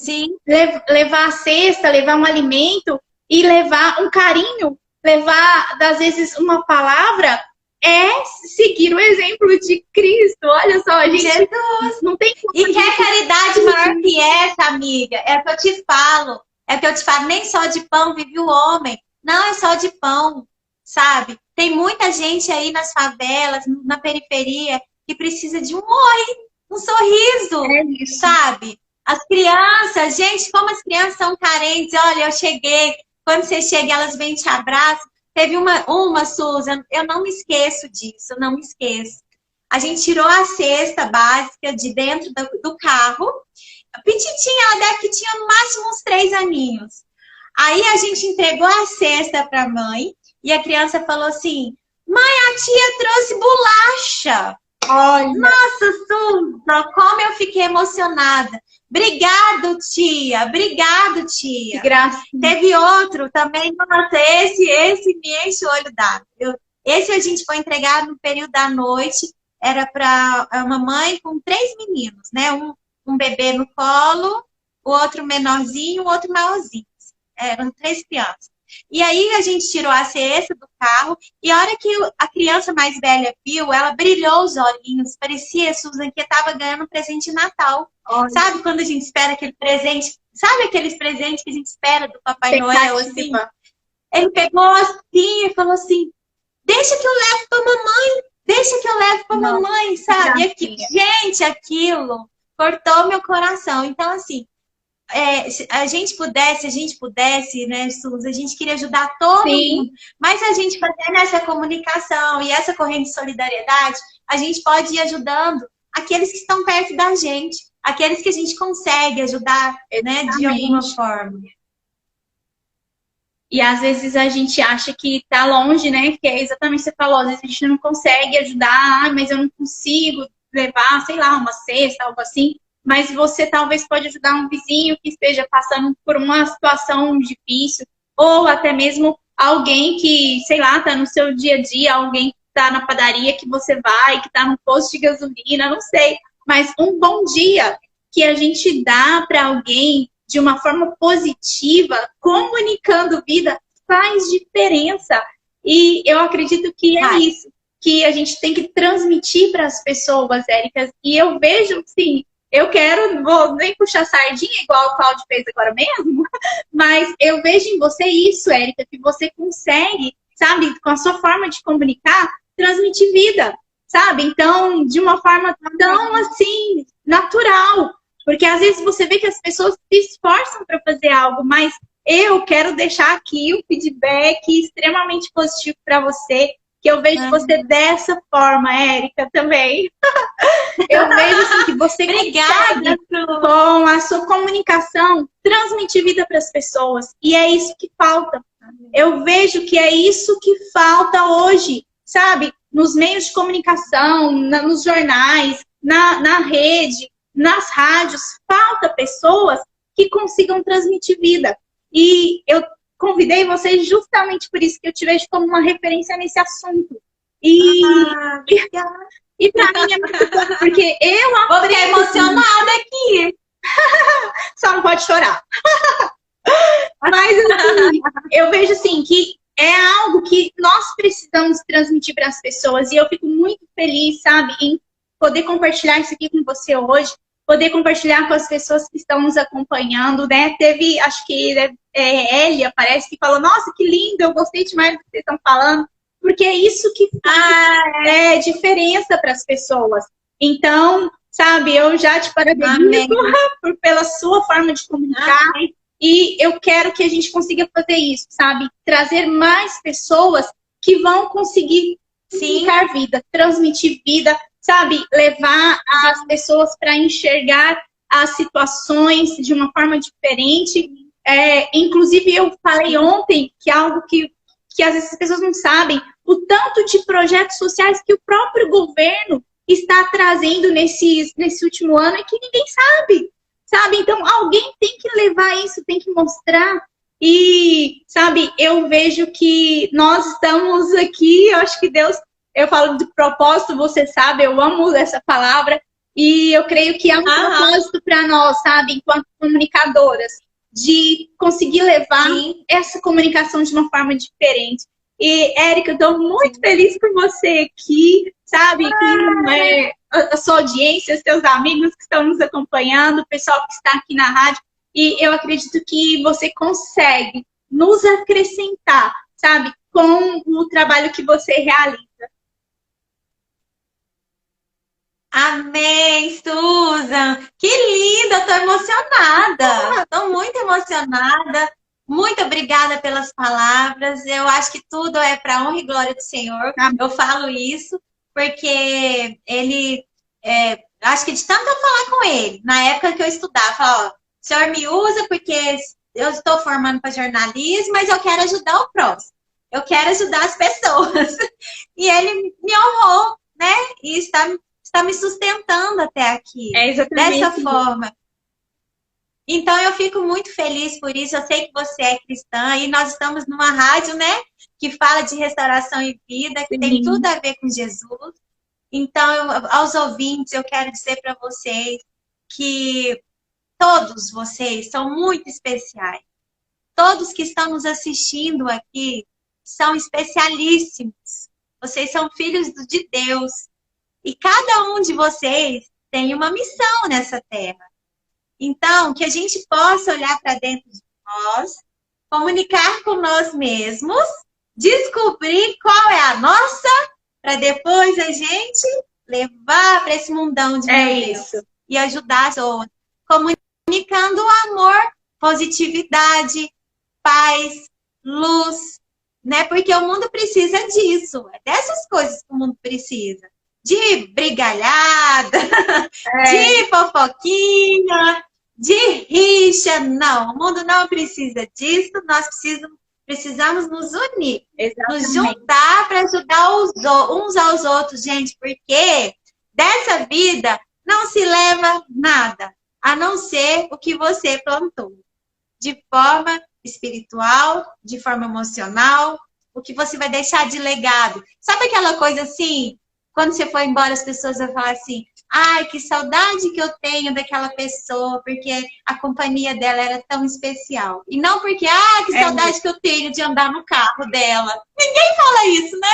levar a cesta, levar um alimento... E levar um carinho, levar, às vezes, uma palavra, é seguir o exemplo de Cristo. Olha só, gente. Jesus. Não tem como. E quer caridade maior que essa, amiga? É o que eu te falo. É o que eu te falo. Nem só de pão vive o homem. Não é só de pão, sabe? Tem muita gente aí nas favelas, na periferia, que precisa de um oi, um sorriso, sabe? As crianças, gente, como as crianças são carentes. Olha, eu cheguei... Quando você chega, elas vêm e te abraçam. Teve uma Susan, eu não me esqueço disso, eu não me esqueço. A gente tirou a cesta básica de dentro do carro. Petitinha, ela deve que tinha no máximo uns 3 aninhos. Aí a gente entregou a cesta para a mãe e a criança falou assim, mãe, a tia trouxe bolacha. Olha. Nossa, Susan, como eu fiquei emocionada. Obrigado, tia. Obrigado, tia. Que graça. Teve outro também. Nossa, esse me enche o olho d'água. Esse a gente foi entregar no período da noite. Era para uma mãe com 3 meninos, né? Um bebê no colo, o outro menorzinho, o outro maiorzinho. Eram 3 crianças. E aí a gente tirou a cesta do carro e a hora que a criança mais velha viu, ela brilhou os olhinhos. Parecia, Susan, que estava ganhando um presente de Natal. Olha. Sabe quando a gente espera aquele presente? Sabe aqueles presentes que a gente espera do Papai Noel? Assim? Ele pegou assim e falou assim, deixa que eu levo pra mamãe. Deixa que eu levo pra mamãe, sabe? E gente, aquilo cortou meu coração. Então, assim, se a gente pudesse, né, Suzy, a gente queria ajudar todo mundo, mas a gente fazendo essa comunicação e essa corrente de solidariedade, a gente pode ir ajudando aqueles que estão perto da gente, aqueles que a gente consegue ajudar, né, de alguma forma. E às vezes a gente acha que tá longe, né, que é exatamente o que você falou, às vezes a gente não consegue ajudar, mas eu não consigo levar, sei lá, uma cesta, algo assim. Mas você talvez pode ajudar um vizinho que esteja passando por uma situação difícil, ou até mesmo alguém que, sei lá, está no seu dia a dia, alguém que está na padaria que você vai, que está no posto de gasolina, não sei. Mas um bom dia que a gente dá para alguém de uma forma positiva, comunicando vida, faz diferença. E eu acredito que é isso que a gente tem que transmitir para as pessoas, Érica. E eu vejo, sim, eu quero, vou nem puxar sardinha igual o Cláudio fez agora mesmo, mas eu vejo em você isso, Érica, que você consegue, sabe, com a sua forma de comunicar, transmitir vida, sabe? Então, de uma forma tão, assim, natural. Porque às vezes você vê que as pessoas se esforçam para fazer algo, mas eu quero deixar aqui um feedback extremamente positivo para você, que eu vejo você dessa forma, Érica, também. Eu vejo assim, que você consegue, com a sua comunicação, transmitir vida para as pessoas. E é isso que falta. Eu vejo que é isso que falta hoje, sabe? Nos meios de comunicação, nos jornais, na rede, nas rádios. Falta pessoas que consigam transmitir vida. E eu convidei você justamente por isso, que eu te vejo como uma referência nesse assunto. E, e para mim é muito bom, porque eu vou ficar emocionada aqui. Só não pode chorar. Mas assim, eu vejo assim que é algo que nós precisamos transmitir para as pessoas. E eu fico muito feliz, sabe, em poder compartilhar isso aqui com você hoje, poder compartilhar com as pessoas que estão nos acompanhando, né? Teve, acho que Elia, parece, que falou, nossa, que lindo, eu gostei demais do que vocês estão falando, porque é isso que faz diferença para as pessoas. Então, sabe, eu já te parabenizo pela sua forma de comunicar. E eu quero que a gente consiga fazer isso, sabe? Trazer mais pessoas que vão conseguir comunicar vida, transmitir vida, sabe? Levar as pessoas para enxergar as situações de uma forma diferente. Inclusive, eu falei ontem que é algo que às vezes as pessoas não sabem, o tanto de projetos sociais que o próprio governo está trazendo nesse último ano é que ninguém sabe? Então, alguém tem que levar isso, tem que mostrar. E, sabe, eu vejo que nós estamos aqui, eu acho que Deus, eu falo de propósito, você sabe, eu amo essa palavra, e eu creio que há um propósito para nós, sabe, enquanto comunicadoras, de conseguir levar essa comunicação de uma forma diferente. E, Érica, eu estou muito feliz por você aqui, sabe, que a sua audiência, seus amigos que estão nos acompanhando, o pessoal que está aqui na rádio, e eu acredito que você consegue nos acrescentar, sabe, com o trabalho que você realiza. Amém, Susan! Que linda! Estou emocionada! Estou muito emocionada. Muito obrigada pelas palavras. Eu acho que tudo é para honra e glória do Senhor. Eu falo isso porque ele, acho que de tanto eu falar com ele, na época que eu estudava, falava, ó, o Senhor me usa porque eu estou formando para jornalismo, mas eu quero ajudar o próximo. Eu quero ajudar as pessoas. E ele me honrou, né? E está me sustentando até aqui. Dessa forma. Então, eu fico muito feliz por isso. Eu sei que você é cristã e nós estamos numa rádio, né? Que fala de restauração e vida, que tem tudo a ver com Jesus. Então, aos ouvintes, eu quero dizer para vocês que todos vocês são muito especiais. Todos que estão nos assistindo aqui são especialíssimos. Vocês são filhos de Deus. E cada um de vocês tem uma missão nessa terra. Então, que a gente possa olhar para dentro de nós, comunicar com nós mesmos, descobrir qual é a nossa, para depois a gente levar para esse mundão de Deus e ajudar as outras, comunicando amor, positividade, paz, luz, né? Porque o mundo precisa disso, é dessas coisas que o mundo precisa. De brigalhada, de fofoquinha, de rixa. Não, o mundo não precisa disso. Nós precisamos nos unir, nos juntar para ajudar uns aos outros, gente, porque dessa vida não se leva nada, a não ser o que você plantou. De forma espiritual, de forma emocional, o que você vai deixar de legado. Sabe aquela coisa assim? Quando você for embora, as pessoas vão falar assim, ai, que saudade que eu tenho daquela pessoa, porque a companhia dela era tão especial. E não porque, que saudade que eu tenho de andar no carro dela. Ninguém fala isso, né?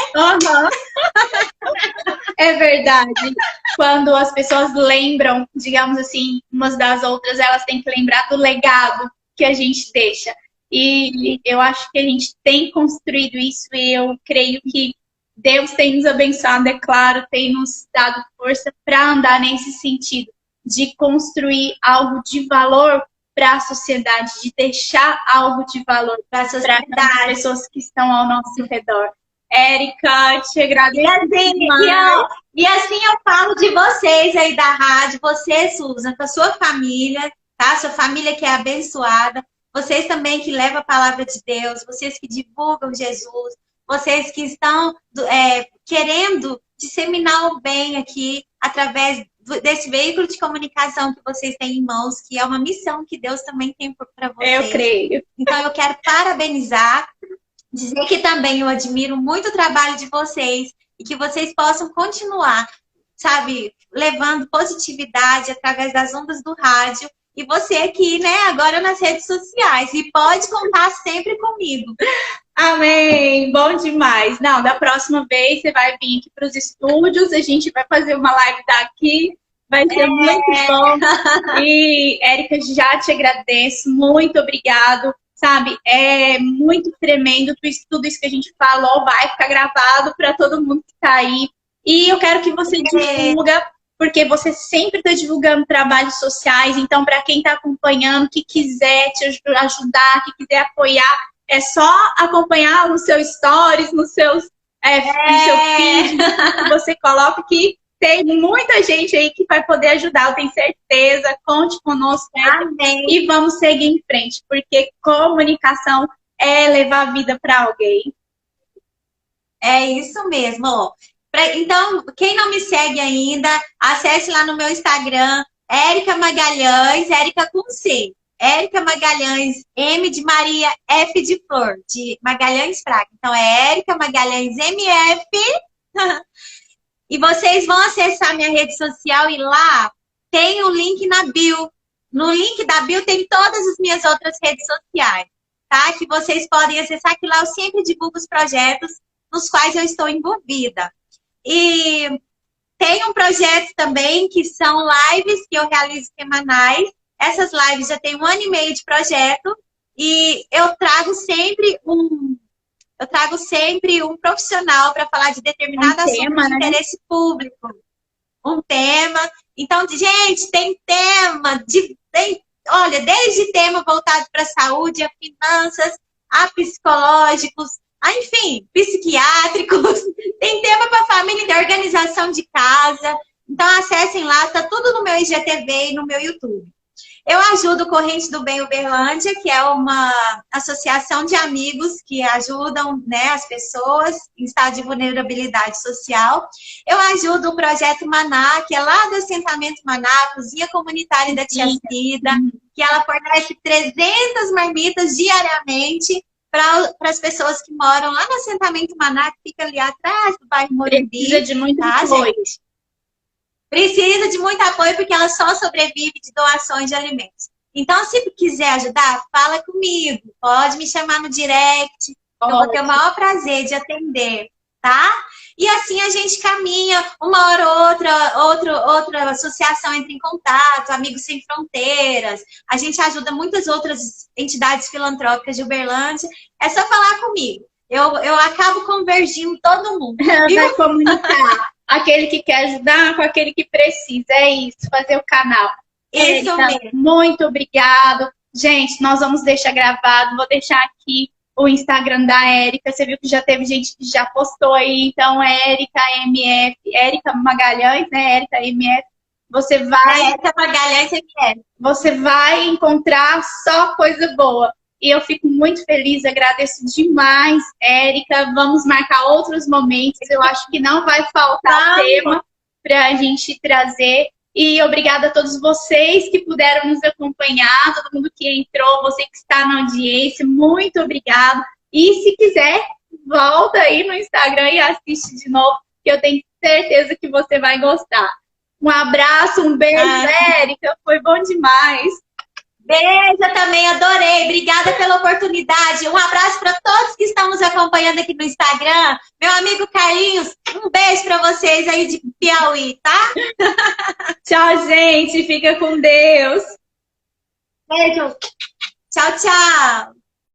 É verdade. Quando as pessoas lembram, digamos assim, umas das outras, elas têm que lembrar do legado que a gente deixa. E eu acho que a gente tem construído isso e eu creio que Deus tem nos abençoado, é claro, tem nos dado força para andar nesse sentido, de construir algo de valor para a sociedade, de deixar algo de valor para as pessoas que estão ao nosso redor. Érica, te agradeço. E assim eu falo de vocês aí da rádio, você, Susan, com a sua família, tá? Sua família que é abençoada, vocês também que levam a palavra de Deus, vocês que divulgam Jesus, vocês que estão querendo disseminar o bem aqui através desse veículo de comunicação que vocês têm em mãos, que é uma missão que Deus também tem para vocês. Eu creio. Então, eu quero parabenizar, dizer que também eu admiro muito o trabalho de vocês e que vocês possam continuar, sabe, levando positividade através das ondas do rádio. E você aqui, né, agora nas redes sociais. E pode contar sempre comigo. Amém! Bom demais. Não, da próxima vez você vai vir aqui para os estúdios, a gente vai fazer uma live daqui, vai ser muito bom. E, Érica, já te agradeço, muito obrigado. Sabe, é muito tremendo, tudo isso que a gente falou vai ficar gravado para todo mundo que está aí. E eu quero que você divulga, porque você sempre está divulgando trabalhos sociais, então para quem está acompanhando, que quiser te ajudar, que quiser apoiar, é só acompanhar nos seus stories, no seu feed, que você coloca que tem muita gente aí que vai poder ajudar, eu tenho certeza. Conte conosco. Amém. E vamos seguir em frente, porque comunicação é levar a vida para alguém. É isso mesmo. Ó. Então, quem não me segue ainda, acesse lá no meu Instagram, Érica Magalhães, Érica com C. Érica Magalhães, M de Maria, F de Flor, de Magalhães Fraga. Então, é Érica Magalhães MF. E vocês vão acessar minha rede social e lá tem o link na bio. No link da bio tem todas as minhas outras redes sociais, tá? Que vocês podem acessar, que lá eu sempre divulgo os projetos nos quais eu estou envolvida. E tem um projeto também que são lives que eu realizo semanais. Essas lives já tem 1 ano e meio de projeto e eu trago sempre um profissional para falar de determinado assunto de interesse público. Um tema. Então, gente, tem tema, olha, desde tema voltado para a saúde, a finanças, a psicológicos, enfim, psiquiátricos. Tem tema para família, de organização de casa. Então, acessem lá, tá tudo no meu IGTV e no meu YouTube. Eu ajudo o Corrente do Bem Uberlândia, que é uma associação de amigos que ajudam, né, as pessoas em estado de vulnerabilidade social. Eu ajudo o Projeto Maná, que é lá do assentamento Maná, a cozinha comunitária da Tia Cida, que ela fornece 300 marmitas diariamente para as pessoas que moram lá no assentamento Maná, que fica ali atrás do bairro Morumbi. Precisa de muito apoio. Gente? Precisa de muito apoio porque ela só sobrevive de doações de alimentos. Então, se quiser ajudar, fala comigo. Pode me chamar no direct. Eu vou ter o maior prazer de atender, tá? E assim a gente caminha, uma hora ou outra associação entra em contato, Amigos Sem Fronteiras. A gente ajuda muitas outras entidades filantrópicas de Uberlândia. É só falar comigo. Eu acabo convergindo todo mundo. Vai comunicar. Aquele que quer ajudar com aquele que precisa. É isso, fazer o canal. Isso mesmo. Muito obrigado. Gente, nós vamos deixar gravado. Vou deixar aqui o Instagram da Érica. Você viu que já teve gente que já postou aí. Então, Érica MF, Érica Magalhães, né? Érica MF. Você vai... Érica Magalhães MF. Você vai encontrar só coisa boa. E eu fico muito feliz, agradeço demais, Érica. Vamos marcar outros momentos. Eu acho que não vai faltar tema para a gente trazer. E obrigada a todos vocês que puderam nos acompanhar, todo mundo que entrou, você que está na audiência, muito obrigado. E se quiser, volta aí no Instagram e assiste de novo, que eu tenho certeza que você vai gostar. Um abraço, um beijo, Érica. Foi bom demais. Beijo, também adorei. Obrigada pela oportunidade. Um abraço para todos que estão nos acompanhando aqui no Instagram. Meu amigo Carlinhos, um beijo para vocês aí de Piauí, tá? Tchau, gente. Fica com Deus. Beijo. Tchau, tchau.